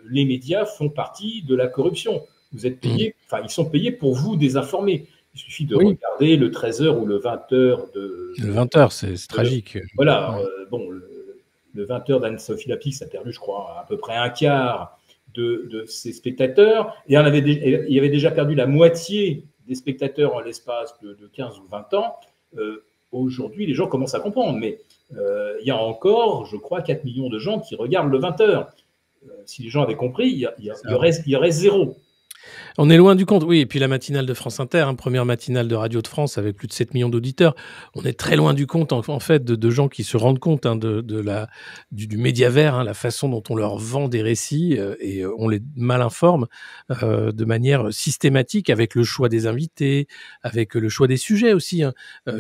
les médias font partie de la corruption. Vous êtes payés, enfin ils sont payés pour vous désinformer. Il suffit de regarder le 13h ou le 20h de... Le 20h, c'est tragique. Voilà, bon, le 20h d'Anne-Sophie Lapix a perdu, je crois, à peu près un quart de ses spectateurs. Et il y avait déjà perdu la moitié des spectateurs en l'espace de 15 ou 20 ans. Aujourd'hui, les gens commencent à comprendre. Mais il y a encore, je crois, 4 millions de gens qui regardent le 20h. Si les gens avaient compris, il y aurait zéro. On est loin du compte, oui. Et puis la matinale de France Inter, première matinale de Radio de France avec plus de 7 millions d'auditeurs. On est très loin du compte, en fait, de gens qui se rendent compte du médiavers, la façon dont on leur vend des récits et on les mal informe de manière systématique avec le choix des invités, avec le choix des sujets aussi.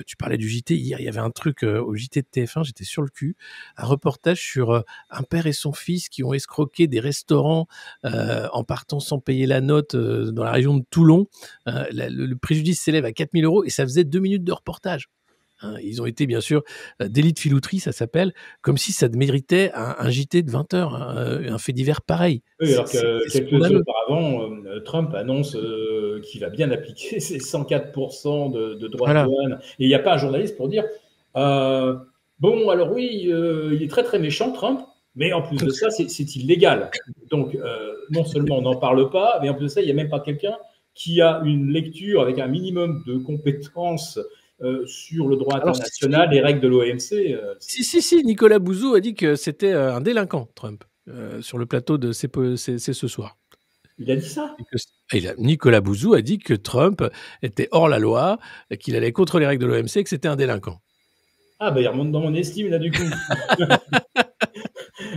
Tu parlais du JT. Hier, il y avait un truc au JT de TF1, j'étais sur le cul, un reportage sur un père et son fils qui ont escroqué des restaurants en partant sans payer la note dans la région de Toulon. Le préjudice s'élève à 4 000 € et ça faisait 2 minutes de reportage. Ils ont été, bien sûr, délit de filouterie, ça s'appelle, comme si ça méritait un JT de 20 heures, un fait divers pareil. Oui, alors que quelques heures auparavant, Trump annonce qu'il va bien appliquer ses 104% de droits de douane. Et il n'y a pas un journaliste pour dire bon, alors oui, il est très très méchant, Trump, mais en plus de ça, c'est illégal. Donc, non seulement on n'en parle pas, mais en plus de ça, il n'y a même pas quelqu'un qui a une lecture avec un minimum de compétences sur le droit international, les règles de l'OMC. Si, Nicolas Bouzou a dit que c'était un délinquant, Trump, sur le plateau de C'est ce soir. Il a dit ça? Nicolas Bouzou a dit que Trump était hors la loi, qu'il allait contre les règles de l'OMC, que c'était un délinquant. Ah, il remonte dans mon estime, là, du coup.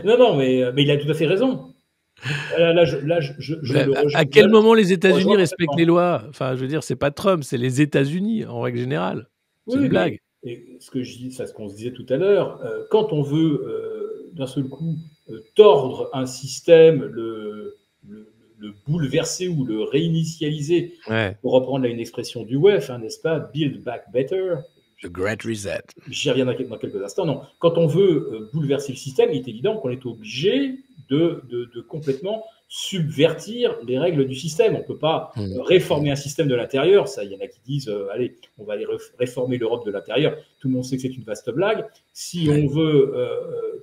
Non, mais il a tout à fait raison. À quel moment les États-Unis respectent les lois? Enfin, je veux dire, c'est pas Trump, c'est les États-Unis en règle générale. C'est une blague. Et ce que je dis, c'est ce qu'on se disait tout à l'heure. Quand on veut d'un seul coup tordre un système, le bouleverser ou le réinitialiser, pour reprendre là une expression du WEF, n'est-ce pas? Build back better. The Great Reset. J'y reviendrai dans quelques instants. Non, quand on veut bouleverser le système, il est évident qu'on est obligé de complètement subvertir les règles du système. On ne peut pas réformer un système de l'intérieur. Ça, il y en a qui disent allez, on va aller réformer l'Europe de l'intérieur. Tout le monde sait que c'est une vaste blague. Si on veut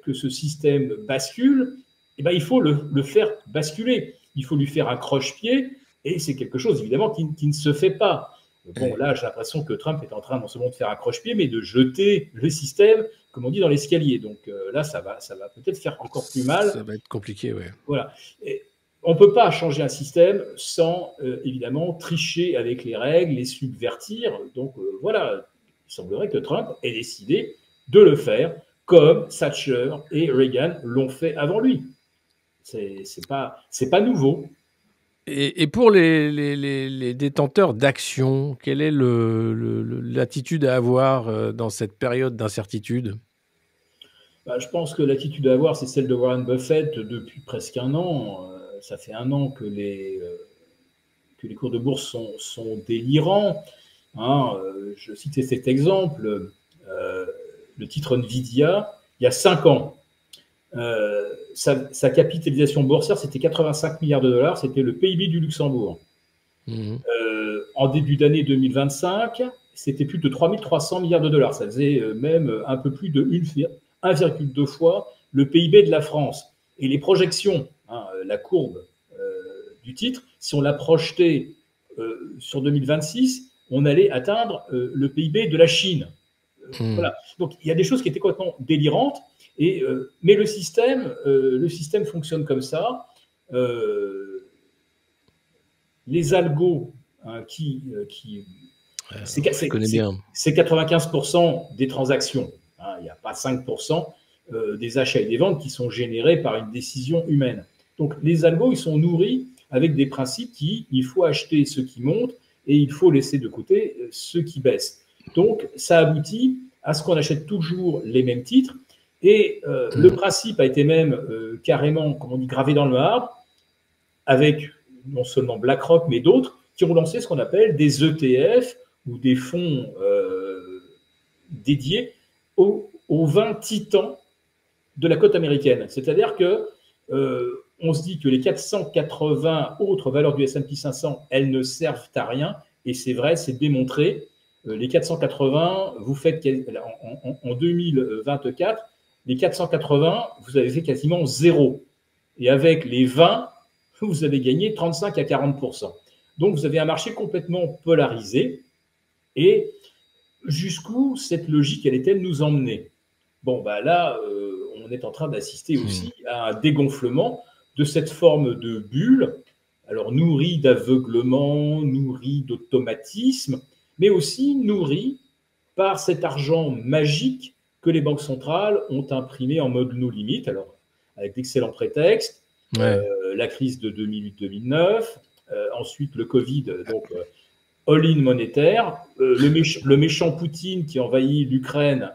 que ce système bascule, il faut le faire basculer. Il faut lui faire un croche-pied, et c'est quelque chose évidemment qui ne se fait pas. Bon, là, j'ai l'impression que Trump est en train non seulement de faire un croche-pied, mais de jeter le système, comme on dit, dans l'escalier. Donc là, ça va peut-être faire encore plus mal. Ça va être compliqué, oui. Voilà. Et on ne peut pas changer un système sans, évidemment, tricher avec les règles, les subvertir. Donc voilà, il semblerait que Trump ait décidé de le faire comme Thatcher et Reagan l'ont fait avant lui. C'est pas nouveau. Et pour les détenteurs d'actions, quelle est l'attitude à avoir dans cette période d'incertitude? Je pense que l'attitude à avoir, c'est celle de Warren Buffett depuis presque un an. Ça fait un an que les cours de bourse sont délirants. Je citais cet exemple. Le titre Nvidia, il y a 5 ans, sa capitalisation boursière, c'était 85 milliards de dollars, c'était le PIB du Luxembourg. En début d'année 2025, c'était plus de 3300 milliards de dollars. Ça faisait même un peu plus de 1,2 fois le PIB de la France. Et les projections, la courbe du titre, si on la projetait sur 2026, on allait atteindre le PIB de la Chine. Voilà. Donc il y a des choses qui étaient complètement délirantes. Mais le système fonctionne comme ça. Les algos, c'est 95% des transactions. Il n'y a pas 5% des achats et des ventes qui sont générés par une décision humaine. Donc les algos, ils sont nourris avec des principes il faut acheter ce qui monte et il faut laisser de côté ce qui baisse. Donc, ça aboutit à ce qu'on achète toujours les mêmes titres. Et le principe a été même carrément, comme on dit, gravé dans le marbre, avec non seulement BlackRock, mais d'autres, qui ont lancé ce qu'on appelle des ETF ou des fonds dédiés aux 20 titans de la cote américaine. C'est-à-dire que on se dit que les 480 autres valeurs du S&P 500, elles ne servent à rien. Et c'est vrai, c'est démontré. Les 480, vous faites en 2024, les 480, vous avez fait quasiment zéro. Et avec les 20, vous avez gagné 35 à 40%. Donc, vous avez un marché complètement polarisé. Et jusqu'où cette logique, allait-elle nous emmener? Bon, bah là, on est en train d'assister aussi à un dégonflement de cette forme de bulle, alors nourrie d'aveuglement, nourrie d'automatisme, mais aussi nourrie par cet argent magique que les banques centrales ont imprimé en mode no limite, alors avec d'excellents prétextes, la crise de 2008-2009, ensuite le Covid, donc all-in monétaire, le méchant Poutine qui envahit l'Ukraine,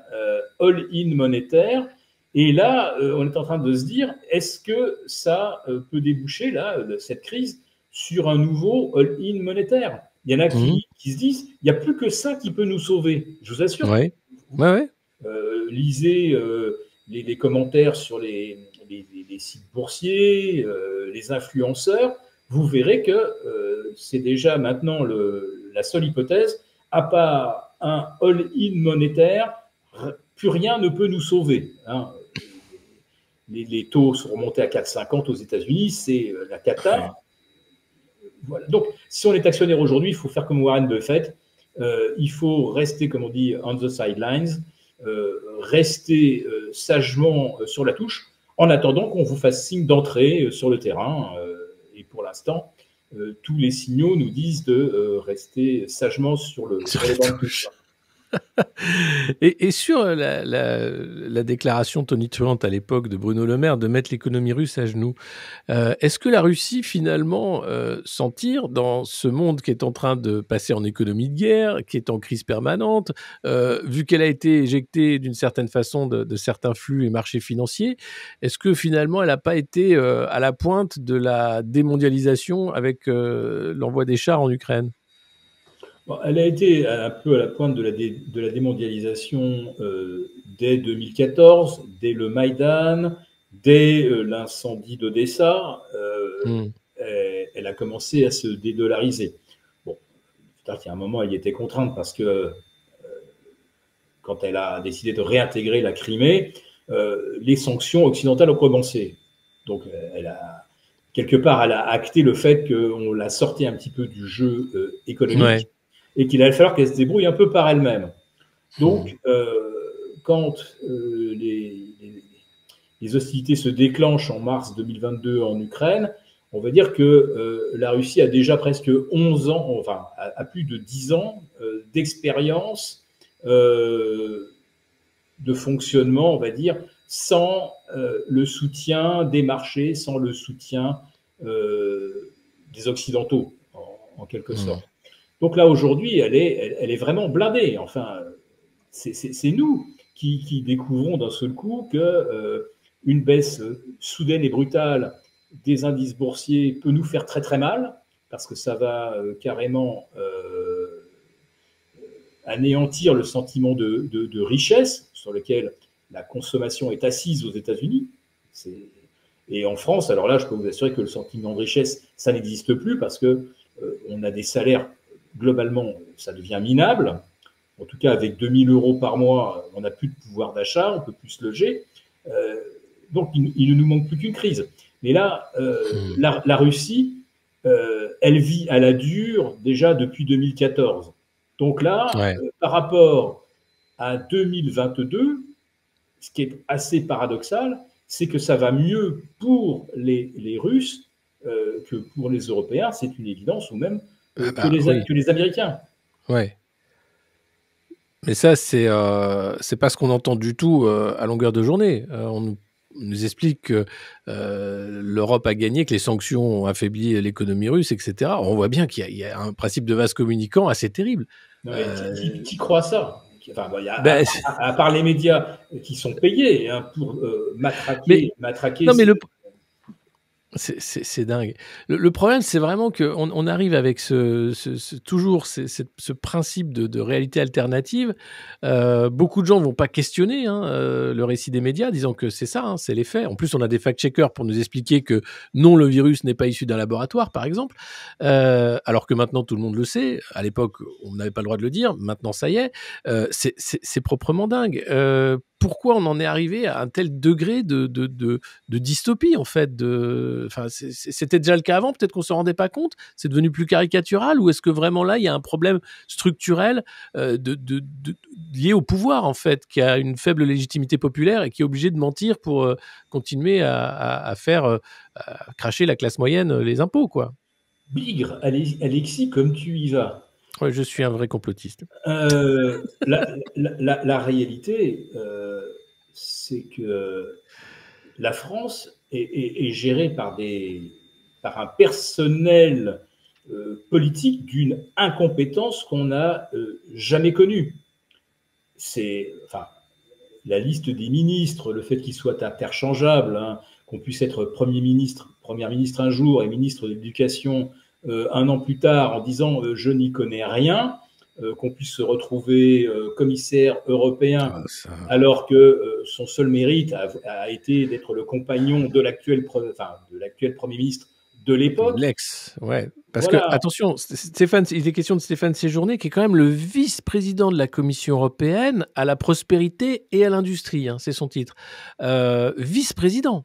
all-in monétaire. Et là, on est en train de se dire, est-ce que ça peut déboucher, là, cette crise, sur un nouveau all-in monétaire? Il y en a qui se disent, il n'y a plus que ça qui peut nous sauver. Je vous assure. Lisez les commentaires sur les sites boursiers, les influenceurs, vous verrez que c'est déjà maintenant la seule hypothèse, à part un all-in monétaire, plus rien ne peut nous sauver. Hein. Les taux sont remontés à 4,50 aux États-Unis, c'est la cata. Voilà. Donc, si on est actionnaire aujourd'hui, il faut faire comme Warren Buffett. Il faut rester, comme on dit, on the sidelines, rester sagement sur la touche, en attendant qu'on vous fasse signe d'entrée sur le terrain. Et pour l'instant, tous les signaux nous disent de rester sagement sur le banc de touche. Et sur la déclaration tonitruante à l'époque de Bruno Le Maire de mettre l'économie russe à genoux, est-ce que la Russie finalement s'en tire dans ce monde qui est en train de passer en économie de guerre, qui est en crise permanente, vu qu'elle a été éjectée d'une certaine façon de certains flux et marchés financiers, est-ce que finalement elle n'a pas été à la pointe de la démondialisation avec l'envoi des chars en Ukraine? Bon, elle a été un peu à la pointe de la démondialisation dès 2014, dès le Maïdan, dès l'incendie d'Odessa. Elle a commencé à se dédollariser. Bon, c'est-à-dire qu'il y a un moment, elle y était contrainte parce que quand elle a décidé de réintégrer la Crimée, les sanctions occidentales ont commencé. Donc, quelque part, elle a acté le fait qu'on l'a sorti un petit peu du jeu économique. Et qu'il allait falloir qu'elle se débrouille un peu par elle-même. Donc, quand les hostilités se déclenchent en mars 2022 en Ukraine, on va dire que la Russie a déjà presque 11 ans, enfin, a plus de 10 ans d'expérience de fonctionnement, on va dire, sans le soutien des marchés, sans le soutien des Occidentaux, en quelque sorte. Donc là, aujourd'hui, elle est vraiment blindée. Enfin, c'est nous qui découvrons d'un seul coup qu'une baisse soudaine et brutale des indices boursiers peut nous faire très très mal, parce que ça va carrément anéantir le sentiment de richesse sur lequel la consommation est assise aux États-Unis. Et en France, alors là, je peux vous assurer que le sentiment de richesse, ça n'existe plus, parce qu'on a des salaires globalement, ça devient minable. En tout cas, avec 2 000 € par mois, on n'a plus de pouvoir d'achat, on ne peut plus se loger. Donc, il ne nous manque plus qu'une crise. Mais là, la Russie, elle vit à la dure déjà depuis 2014. Donc là, par rapport à 2022, ce qui est assez paradoxal, c'est que ça va mieux pour les Russes que pour les Européens, c'est une évidence, ou même que les Américains. Ouais. Mais ça, c'est pas ce qu'on entend du tout à longueur de journée. nous explique que l'Europe a gagné, que les sanctions ont affaibli l'économie russe, etc. On voit bien qu'il y a un principe de vase communicant assez terrible. Non, mais qui croit ça? Enfin, bon, Ben, à part les médias qui sont payés hein, pour matraquer non, mais c'est dingue. Le problème, c'est vraiment qu'on arrive avec toujours ce principe de réalité alternative. Beaucoup de gens ne vont pas questionner le récit des médias, disant que c'est ça, c'est les faits. En plus, on a des fact-checkers pour nous expliquer que non, le virus n'est pas issu d'un laboratoire, par exemple. Alors que maintenant, tout le monde le sait. À l'époque, on n'avait pas le droit de le dire. Maintenant, ça y est. C'est proprement dingue. Pourquoi on en est arrivé à un tel degré de dystopie, en fait. Enfin, c'était déjà le cas avant, peut-être qu'on ne se rendait pas compte, c'est devenu plus caricatural, ou est-ce que vraiment là, il y a un problème structurel lié au pouvoir, en fait, qui a une faible légitimité populaire et qui est obligé de mentir pour continuer à faire cracher la classe moyenne les impôts, quoi. Bigre, Alexis, comme tu y vas. Ouais, je suis un vrai complotiste. La réalité, c'est que la France est gérée par un personnel politique d'une incompétence qu'on n'a jamais connue. Enfin, la liste des ministres, le fait qu'ils soient interchangeables, hein, qu'on puisse être première ministre un jour et ministre de l'Éducation un an plus tard en disant je n'y connais rien, qu'on puisse se retrouver commissaire européen alors que son seul mérite a été d'être le compagnon de l'actuel Premier ministre de l'époque. L'ex, ouais. Parce que, attention, Stéphane, il est question de Stéphane Séjourné, qui est quand même le vice-président de la Commission européenne à la prospérité et à l'industrie, c'est son titre. Vice-président,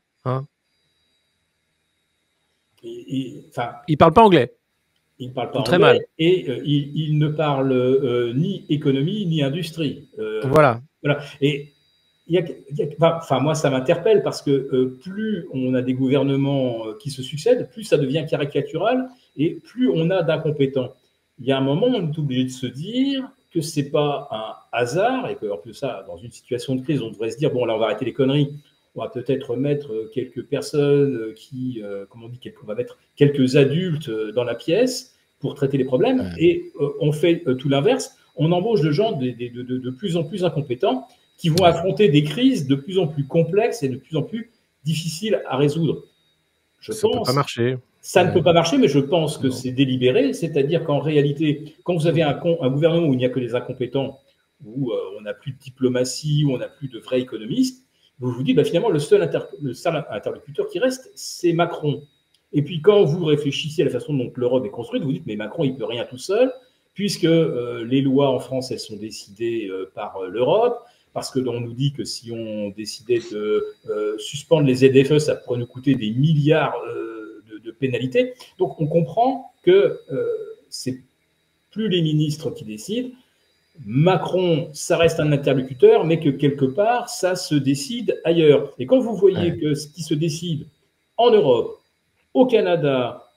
il parle pas anglais. Il ne parle pas très anglais mal. Et il ne parle ni économie ni industrie. Voilà. Et moi, ça m'interpelle parce que plus on a des gouvernements qui se succèdent, plus ça devient caricatural et plus on a d'incompétents. Il y a un moment où on est obligé de se dire que ce n'est pas un hasard et qu'en plus ça, dans une situation de crise, on devrait se dire bon, là, on va arrêter les conneries. On va peut-être mettre quelques personnes on va mettre quelques adultes dans la pièce pour traiter les problèmes. Ouais. Et on fait tout l'inverse. On embauche de gens de plus en plus incompétents qui vont affronter des crises de plus en plus complexes et de plus en plus difficiles à résoudre. Ça ne peut pas marcher. Ça ne peut pas marcher, mais je pense que c'est délibéré. C'est-à-dire qu'en réalité, quand vous avez un gouvernement où il n'y a que des incompétents, où on n'a plus de diplomatie, où on n'a plus de vrais économistes, vous vous dites, finalement, le seul interlocuteur qui reste, c'est Macron. Et puis, quand vous réfléchissez à la façon dont l'Europe est construite, vous dites, mais Macron, il ne peut rien tout seul, puisque les lois en France, elles sont décidées par l'Europe, parce que on nous dit que si on décidait de suspendre les ZFE, ça pourrait nous coûter des milliards de pénalités. Donc, on comprend que c'est plus les ministres qui décident. Macron, ça reste un interlocuteur, mais que quelque part, ça se décide ailleurs. Et quand vous voyez que ce qui se décide en Europe, au Canada,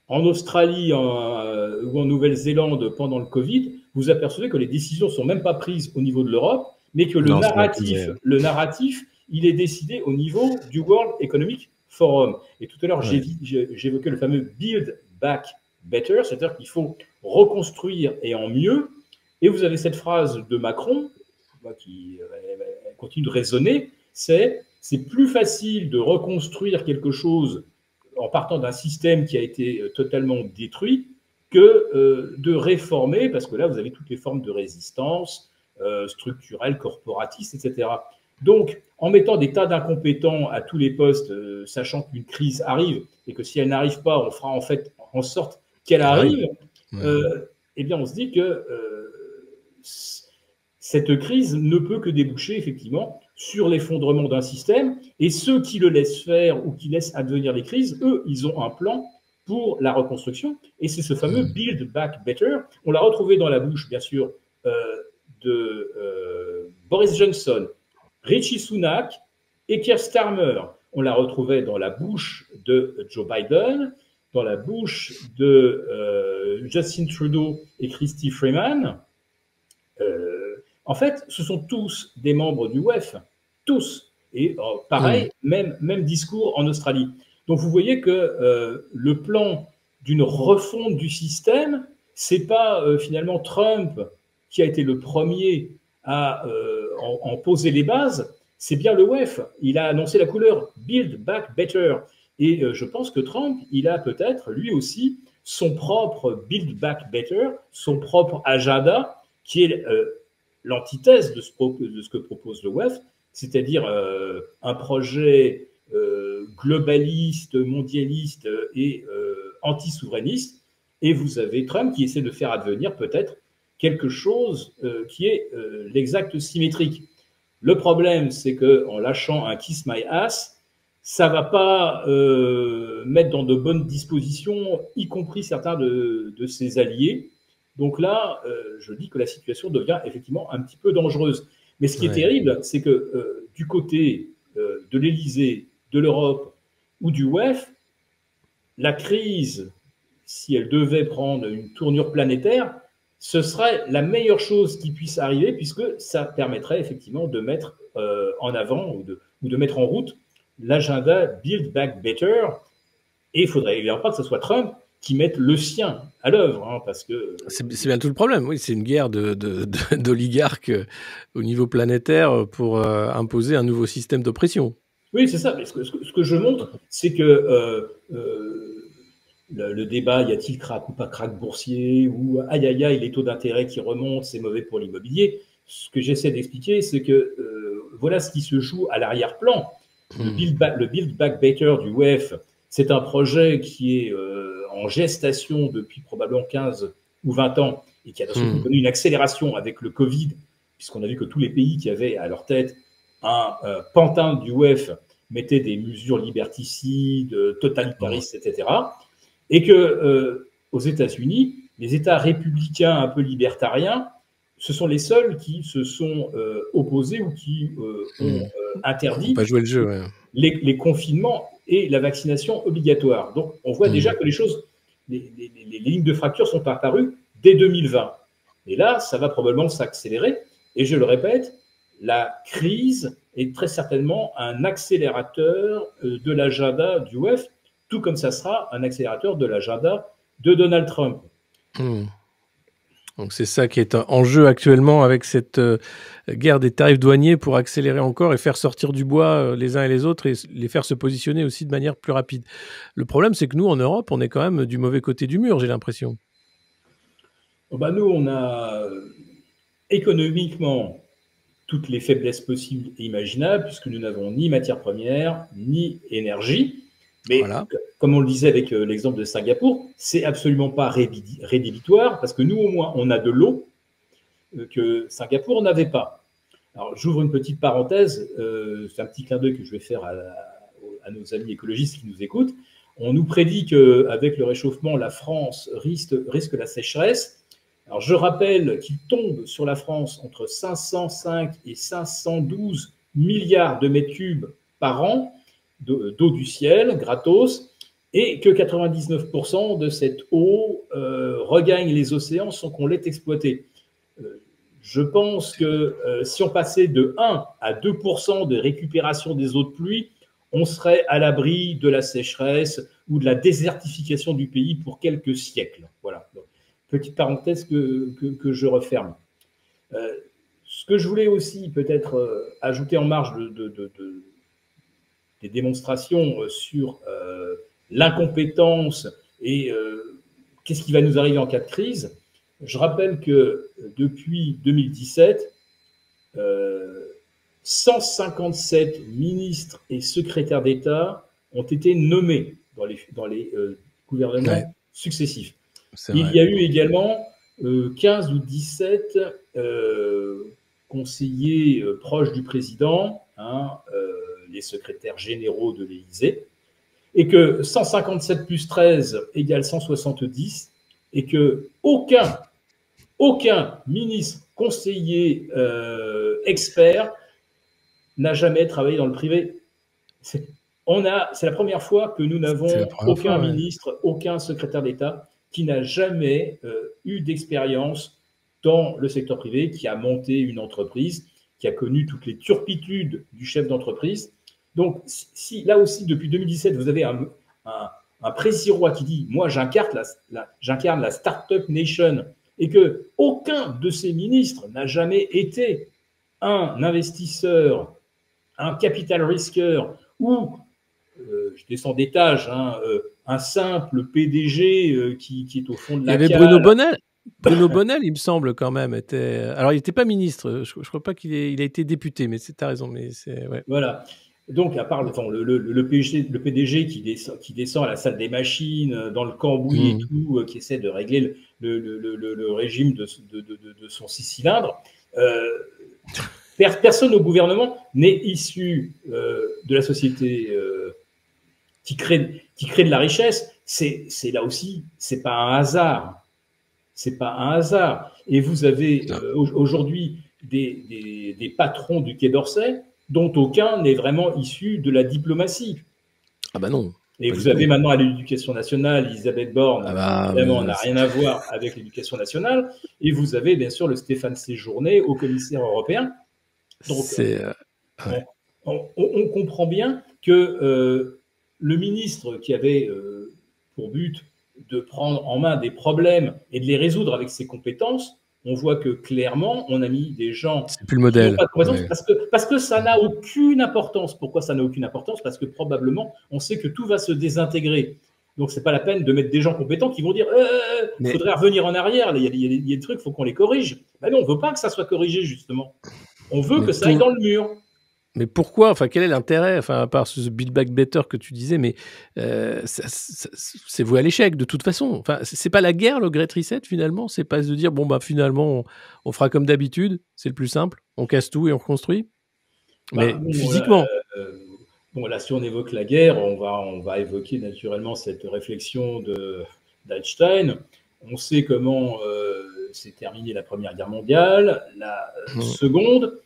en Australie ou en Nouvelle-Zélande pendant le Covid, vous apercevez que les décisions ne sont même pas prises au niveau de l'Europe, mais que le narratif, il est décidé au niveau du World Economic Forum. Et tout à l'heure, j'évoquais le fameux Build Back Better, c'est-à-dire qu'il faut reconstruire et en mieux. Et vous avez cette phrase de Macron, qui continue de résonner, c'est plus facile de reconstruire quelque chose en partant d'un système qui a été totalement détruit que de réformer, parce que là, vous avez toutes les formes de résistance structurelle, corporatiste, etc. Donc, en mettant des tas d'incompétents à tous les postes, sachant qu'une crise arrive et que si elle n'arrive pas, on fera en fait en sorte qu'elle arrive, eh bien, on se dit que cette crise ne peut que déboucher effectivement sur l'effondrement d'un système, et ceux qui le laissent faire ou qui laissent advenir les crises, eux, ils ont un plan pour la reconstruction, et c'est ce fameux Build Back Better. On l'a retrouvé dans la bouche, bien sûr, de Boris Johnson, Rishi Sunak et Keir Starmer. On l'a retrouvé dans la bouche de Joe Biden, dans la bouche de Justin Trudeau et Christy Freeman. En fait, ce sont tous des membres du WEF, tous. Et pareil, même discours en Australie. Donc vous voyez que le plan d'une refonte du système, c'est pas finalement Trump qui a été le premier à en poser les bases, c'est bien le WEF. Il a annoncé la couleur Build Back Better. Et je pense que Trump, il a peut-être lui aussi son propre Build Back Better, son propre agenda, qui est l'antithèse de ce que propose le WEF, c'est-à-dire un projet globaliste, mondialiste et anti-souverainiste. Et vous avez Trump qui essaie de faire advenir peut-être quelque chose qui est l'exact symétrique. Le problème, c'est qu'en lâchant un Kiss My Ass, ça ne va pas mettre dans de bonnes dispositions, y compris certains de ses alliés. Donc là, je dis que la situation devient effectivement un petit peu dangereuse. Mais ce qui est terrible, c'est que du côté de l'Élysée, de l'Europe ou du WEF, la crise, si elle devait prendre une tournure planétaire, ce serait la meilleure chose qui puisse arriver, puisque ça permettrait effectivement de mettre en avant ou de mettre en route l'agenda Build Back Better. Et il faudrait évidemment pas que ce soit Trump qui mette le sien à l'œuvre, hein, parce que... C'est bien tout le problème, oui, c'est une guerre d'oligarques au niveau planétaire pour imposer un nouveau système d'oppression. Oui, c'est ça. Mais ce que je montre, c'est que le débat, y a-t-il crack ou pas crack boursier, ou aïe aïe aïe, les taux d'intérêt qui remontent, c'est mauvais pour l'immobilier. Ce que j'essaie d'expliquer, c'est que voilà ce qui se joue à l'arrière-plan. Le Build Back Better du WEF, c'est un projet qui est en gestation depuis probablement 15 ou 20 ans et qui a connu une accélération avec le Covid, puisqu'on a vu que tous les pays qui avaient à leur tête un pantin du WEF mettaient des mesures liberticides, totalitaristes, etc. Et que aux États-Unis, les États républicains un peu libertariens, ce sont les seuls qui se sont opposés ou qui ont interdit pas jouer le jeu, les confinements et la vaccination obligatoire. Donc, on voit déjà que les lignes de fracture sont apparues dès 2020. Et là, ça va probablement s'accélérer. Et je le répète, la crise est très certainement un accélérateur de l'agenda du WEF, tout comme ça sera un accélérateur de l'agenda de Donald Trump. Donc c'est ça qui est en jeu actuellement avec cette guerre des tarifs douaniers pour accélérer encore et faire sortir du bois les uns et les autres et les faire se positionner aussi de manière plus rapide. Le problème, c'est que nous, en Europe, on est quand même du mauvais côté du mur, j'ai l'impression. Nous, on a économiquement toutes les faiblesses possibles et imaginables, puisque nous n'avons ni matières premières, ni énergie. Mais comme on le disait avec l'exemple de Singapour, c'est absolument pas rédhibitoire, parce que nous, au moins, on a de l'eau que Singapour n'avait pas. Alors, j'ouvre une petite parenthèse, c'est un petit clin d'œil que je vais faire à nos amis écologistes qui nous écoutent. On nous prédit qu'avec le réchauffement, la France risque la sécheresse. Alors, je rappelle qu'il tombe sur la France entre 505 et 512 milliards de mètres cubes par an d'eau du ciel, gratos, et que 99% de cette eau regagne les océans sans qu'on l'ait exploitée. Je pense que si on passait de 1 à 2% de récupération des eaux de pluie, on serait à l'abri de la sécheresse ou de la désertification du pays pour quelques siècles. Voilà. Donc, petite parenthèse que je referme. Ce que je voulais aussi peut-être ajouter en marge des démonstrations sur l'incompétence et qu'est-ce qui va nous arriver en cas de crise. Je rappelle que depuis 2017, 157 ministres et secrétaires d'État ont été nommés dans les gouvernements successifs. Il y a eu également 15 ou 17 conseillers proches du président, les secrétaires généraux de l'Élysée, et que 157 plus 13 égale 170, et que aucun ministre, conseiller, expert n'a jamais travaillé dans le privé. C'est la première fois que nous n'avons aucun ministre, aucun secrétaire d'État qui n'a jamais eu d'expérience dans le secteur privé, qui a monté une entreprise. qui a connu toutes les turpitudes du chef d'entreprise. Donc, si là aussi, depuis 2017, vous avez un président qui dit « Moi, j'incarne la Startup Nation » et qu'aucun de ses ministres n'a jamais été un investisseur, un capital risqueur ou, je descends d'étage, un simple PDG qui est au fond de la cale. Il y avait Bruno Bonnell. Bruno Bonnell, il me semble, quand même, était... Alors, il n'était pas ministre. Je ne crois pas qu'il a été député, mais tu as raison. Mais ouais. Voilà. Donc, à part le PDG qui descend à la salle des machines, dans le cambouis et tout, qui essaie de régler le régime de son 6 cylindres, personne au gouvernement n'est issu de la société qui crée de la richesse. C'est là aussi, c'est pas un hasard. C'est pas un hasard. Et vous avez aujourd'hui des patrons du Quai d'Orsay dont aucun n'est vraiment issu de la diplomatie. Ah bah non. Et vous avez maintenant à l'éducation nationale Elisabeth Borne, évidemment, n'a rien à voir avec l'éducation nationale. Et vous avez bien sûr le Stéphane Séjourné, haut commissaire européen. Donc, on comprend bien que le ministre qui avait pour but de prendre en main des problèmes et de les résoudre avec ses compétences, on voit que clairement, on a mis des gens c'est plus le modèle. Qui n'ont pas de compétences, parce que ça n'a aucune importance. Pourquoi ça n'a aucune importance? Parce que probablement, on sait que tout va se désintégrer. Donc, ce n'est pas la peine de mettre des gens compétents qui vont dire il faudrait revenir en arrière, il y a des trucs, il faut qu'on les corrige. Ben non, on ne veut pas que ça soit corrigé, justement. On veut que ça aille dans le mur. Mais pourquoi? Enfin, quel est l'intérêt? Enfin, à part ce Build Back Better que tu disais, mais c'est voué à l'échec de toute façon. Enfin, c'est pas la guerre, le Great Reset, finalement. C'est pas de dire bon bah finalement on fera comme d'habitude, c'est le plus simple. On casse tout et on reconstruit. Mais physiquement. Là, si on évoque la guerre, on va évoquer naturellement cette réflexion d'Einstein. On sait comment s'est terminée la Première Guerre mondiale, la Seconde.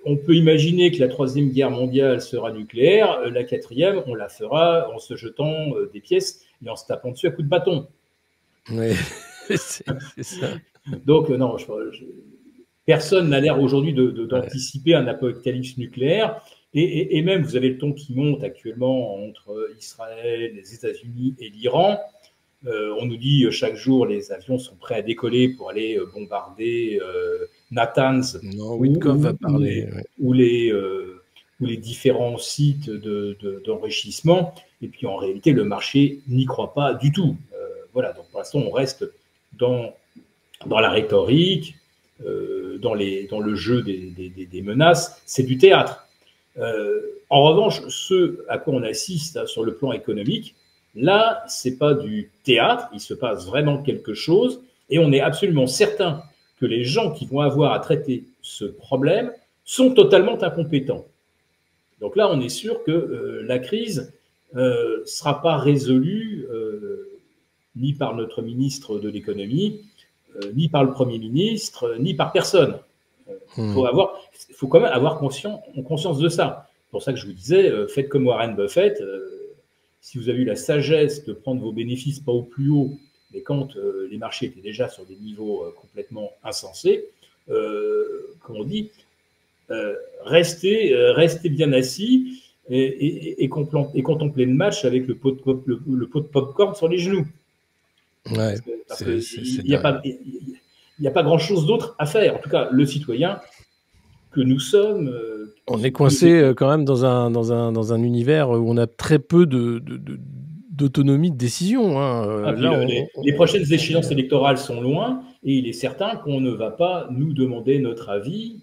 On peut imaginer que la Troisième Guerre mondiale sera nucléaire, la quatrième, on la fera en se jetant des pièces et en se tapant dessus à coups de bâton. Oui, c'est ça. Donc, non, personne n'a l'air aujourd'hui d'anticiper un apocalypse nucléaire. Et même, vous avez le ton qui monte actuellement entre Israël, les États-Unis et l'Iran. On nous dit chaque jour les avions sont prêts à décoller pour aller bombarder Natanz ou les différents sites d'enrichissement. Et puis en réalité, le marché n'y croit pas du tout. Voilà, donc pour l'instant, on reste dans la rhétorique, dans le jeu des menaces. C'est du théâtre. En revanche, ce à quoi on assiste sur le plan économique, là, c'est pas du théâtre, il se passe vraiment quelque chose, et on est absolument certain que les gens qui vont avoir à traiter ce problème sont totalement incompétents. Donc là, on est sûr que la crise sera pas résolue ni par notre ministre de l'économie, ni par le Premier ministre, ni par personne. Il faut quand même avoir conscience de ça. C'est pour ça que je vous disais, faites comme Warren Buffett. Si vous avez eu la sagesse de prendre vos bénéfices pas au plus haut, mais quand les marchés étaient déjà sur des niveaux complètement insensés, comme on dit, restez bien assis et contemplez le match avec le pot de popcorn sur les genoux. Ouais, parce qu'il n'y a pas grand-chose d'autre à faire. En tout cas, le citoyen que nous sommes... on est coincé quand même dans un univers où on a très peu d'autonomie de décision. Les prochaines échéances électorales sont loin et il est certain qu'on ne va pas nous demander notre avis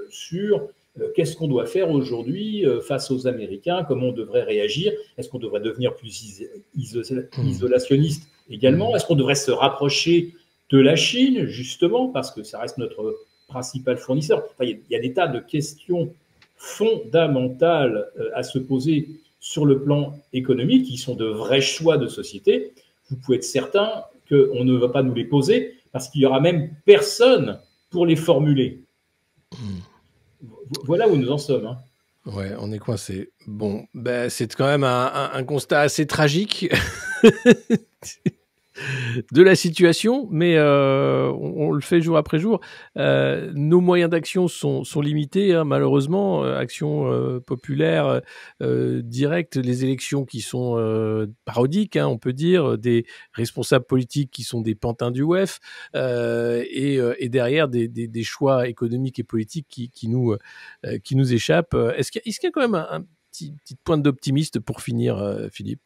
sur qu'est-ce qu'on doit faire aujourd'hui face aux Américains, comment on devrait réagir, est-ce qu'on devrait devenir plus isolationniste également, est-ce qu'on devrait se rapprocher de la Chine, justement, parce que ça reste notre principal fournisseur. Enfin, il y a des tas de questions fondamentales à se poser sur le plan économique, qui sont de vrais choix de société. Vous pouvez être certain qu'on ne va pas nous les poser, parce qu'il n'y aura même personne pour les formuler. Voilà où nous en sommes. Hein. Ouais, on est coincé. Bon, c'est quand même un constat assez tragique. de la situation, mais on le fait jour après jour. Nos moyens d'action sont limités, hein, malheureusement. Action populaire directe, les élections qui sont parodiques, hein, on peut dire, des responsables politiques qui sont des pantins du WEF, et derrière des choix économiques et politiques qui nous échappent. Est-ce qu'il y a quand même un petite pointe d'optimiste pour finir, Philippe?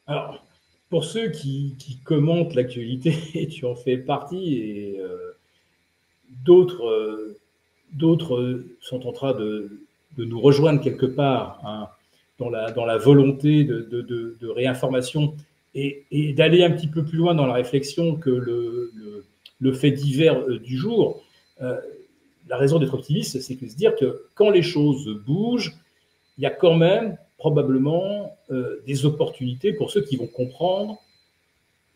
Alors, pour ceux qui commentent l'actualité, tu en fais partie, et d'autres sont en train de nous rejoindre quelque part, hein, dans la volonté de réinformation et d'aller un petit peu plus loin dans la réflexion que le fait divers du jour. La raison d'être optimiste, c'est de se dire que quand les choses bougent, il y a quand même probablement des opportunités pour ceux qui vont comprendre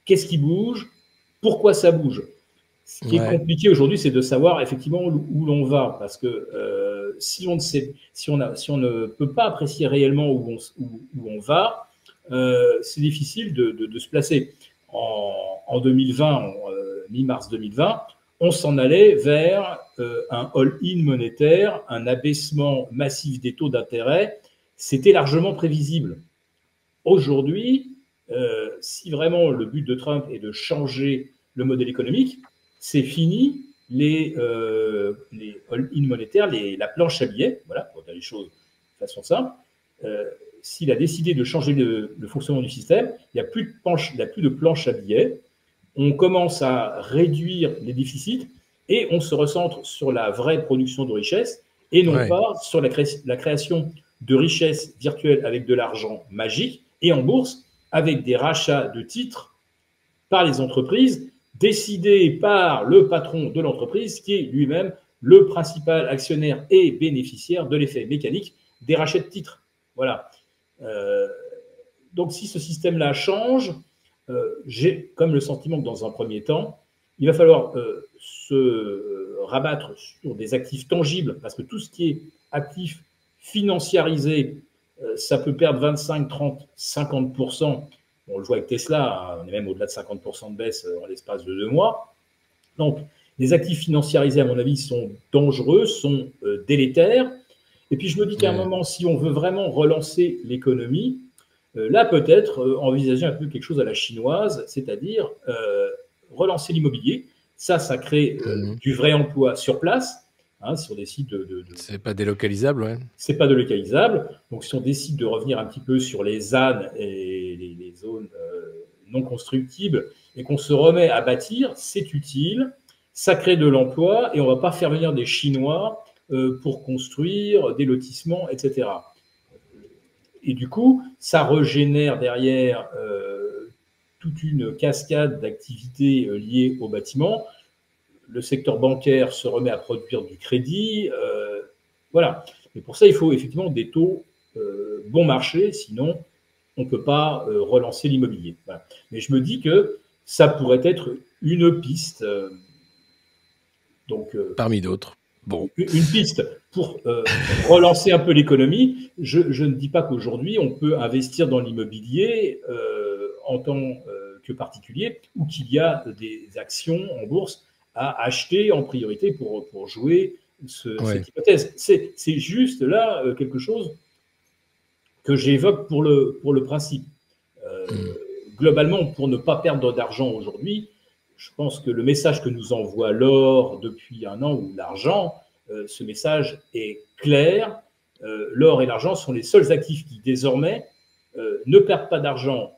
qu'est-ce qui bouge, pourquoi ça bouge. Ce qui est compliqué aujourd'hui, c'est de savoir effectivement où l'on va, parce que si on ne peut pas apprécier réellement où on va, c'est difficile de se placer. En 2020, mi-mars 2020, on s'en allait vers un all-in monétaire, un abaissement massif des taux d'intérêt. C'était largement prévisible. Aujourd'hui, si vraiment le but de Trump est de changer le modèle économique, c'est fini les all-in monétaires, la planche à billets, voilà, pour dire les choses de façon simple. S'il a décidé de changer le fonctionnement du système, il n'y a plus de planche à billets. On commence à réduire les déficits et on se recentre sur la vraie production de richesse et non pas sur la création de richesse virtuelle avec de l'argent magique et en bourse avec des rachats de titres par les entreprises décidés par le patron de l'entreprise qui est lui-même le principal actionnaire et bénéficiaire de l'effet mécanique des rachats de titres. Voilà. Donc si ce système-là change, j'ai comme le sentiment que dans un premier temps, il va falloir se rabattre sur des actifs tangibles, parce que tout ce qui est actif financiarisé, ça peut perdre 25, 30, 50%. On le voit avec Tesla, hein, on est même au-delà de 50% de baisse en l'espace de 2 mois. Donc, les actifs financiarisés, à mon avis, sont dangereux, sont délétères. Et puis, je me dis qu'à un moment, si on veut vraiment relancer l'économie, là, peut-être envisager un peu quelque chose à la chinoise, c'est-à-dire relancer l'immobilier. Ça crée du vrai emploi sur place. Hein, si on décide c'est pas délocalisable, ouais. C'est pas délocalisable. Donc, si on décide de revenir un petit peu sur les ZAN et les zones non constructibles et qu'on se remet à bâtir, c'est utile. Ça crée de l'emploi et on va pas faire venir des Chinois pour construire des lotissements, etc. Et du coup, ça régénère derrière toute une cascade d'activités liées au bâtiment. Le secteur bancaire se remet à produire du crédit. Voilà. Mais pour ça, il faut effectivement des taux bon marché, sinon on ne peut pas relancer l'immobilier. Voilà. Mais je me dis que ça pourrait être une piste. Parmi d'autres. Bon. Une piste pour relancer un peu l'économie. Je ne dis pas qu'aujourd'hui, on peut investir dans l'immobilier en tant que particulier ou qu'il y a des actions en bourse à acheter en priorité pour jouer cette hypothèse. C'est juste là quelque chose que j'évoque pour le principe. Globalement, pour ne pas perdre d'argent aujourd'hui, je pense que le message que nous envoie l'or depuis un an, ou l'argent, ce message est clair. L'or et l'argent sont les seuls actifs qui, désormais, ne perdent pas d'argent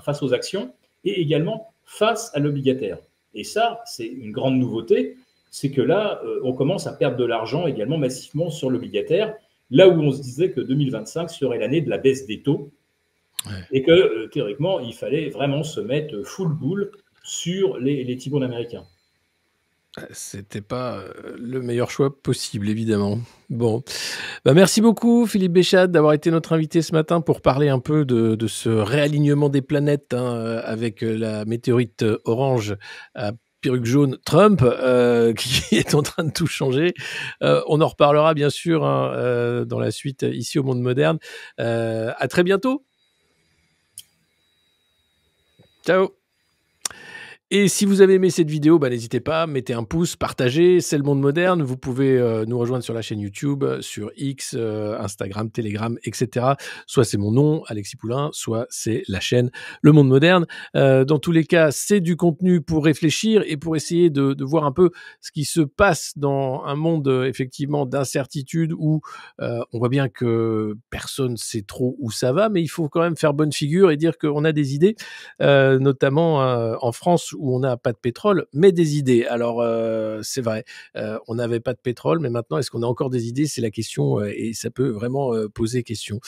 face aux actions et également face à l'obligataire. Et ça, c'est une grande nouveauté, c'est que là, on commence à perdre de l'argent également massivement sur l'obligataire, là où on se disait que 2025 serait l'année de la baisse des taux, et que théoriquement, il fallait vraiment se mettre full boule sur les T-bonds américains. C'était pas le meilleur choix possible, évidemment. Bon, merci beaucoup Philippe Béchade d'avoir été notre invité ce matin pour parler un peu de ce réalignement des planètes avec la météorite orange à perruque jaune Trump qui est en train de tout changer. On en reparlera bien sûr dans la suite ici au Monde Moderne. À très bientôt. Ciao. Et si vous avez aimé cette vidéo, n'hésitez pas, mettez un pouce, partagez, c'est Le Monde Moderne. Vous pouvez nous rejoindre sur la chaîne YouTube, sur X, Instagram, Telegram, etc. Soit c'est mon nom, Alexis Poulain, soit c'est la chaîne Le Monde Moderne. Dans tous les cas, c'est du contenu pour réfléchir et pour essayer de voir un peu ce qui se passe dans un monde effectivement d'incertitude où on voit bien que personne sait trop où ça va, mais il faut quand même faire bonne figure et dire qu'on a des idées, notamment en France où on n'a pas de pétrole, mais des idées. Alors, c'est vrai, on n'avait pas de pétrole, mais maintenant, est-ce qu'on a encore des idées? C'est la question et ça peut vraiment poser question.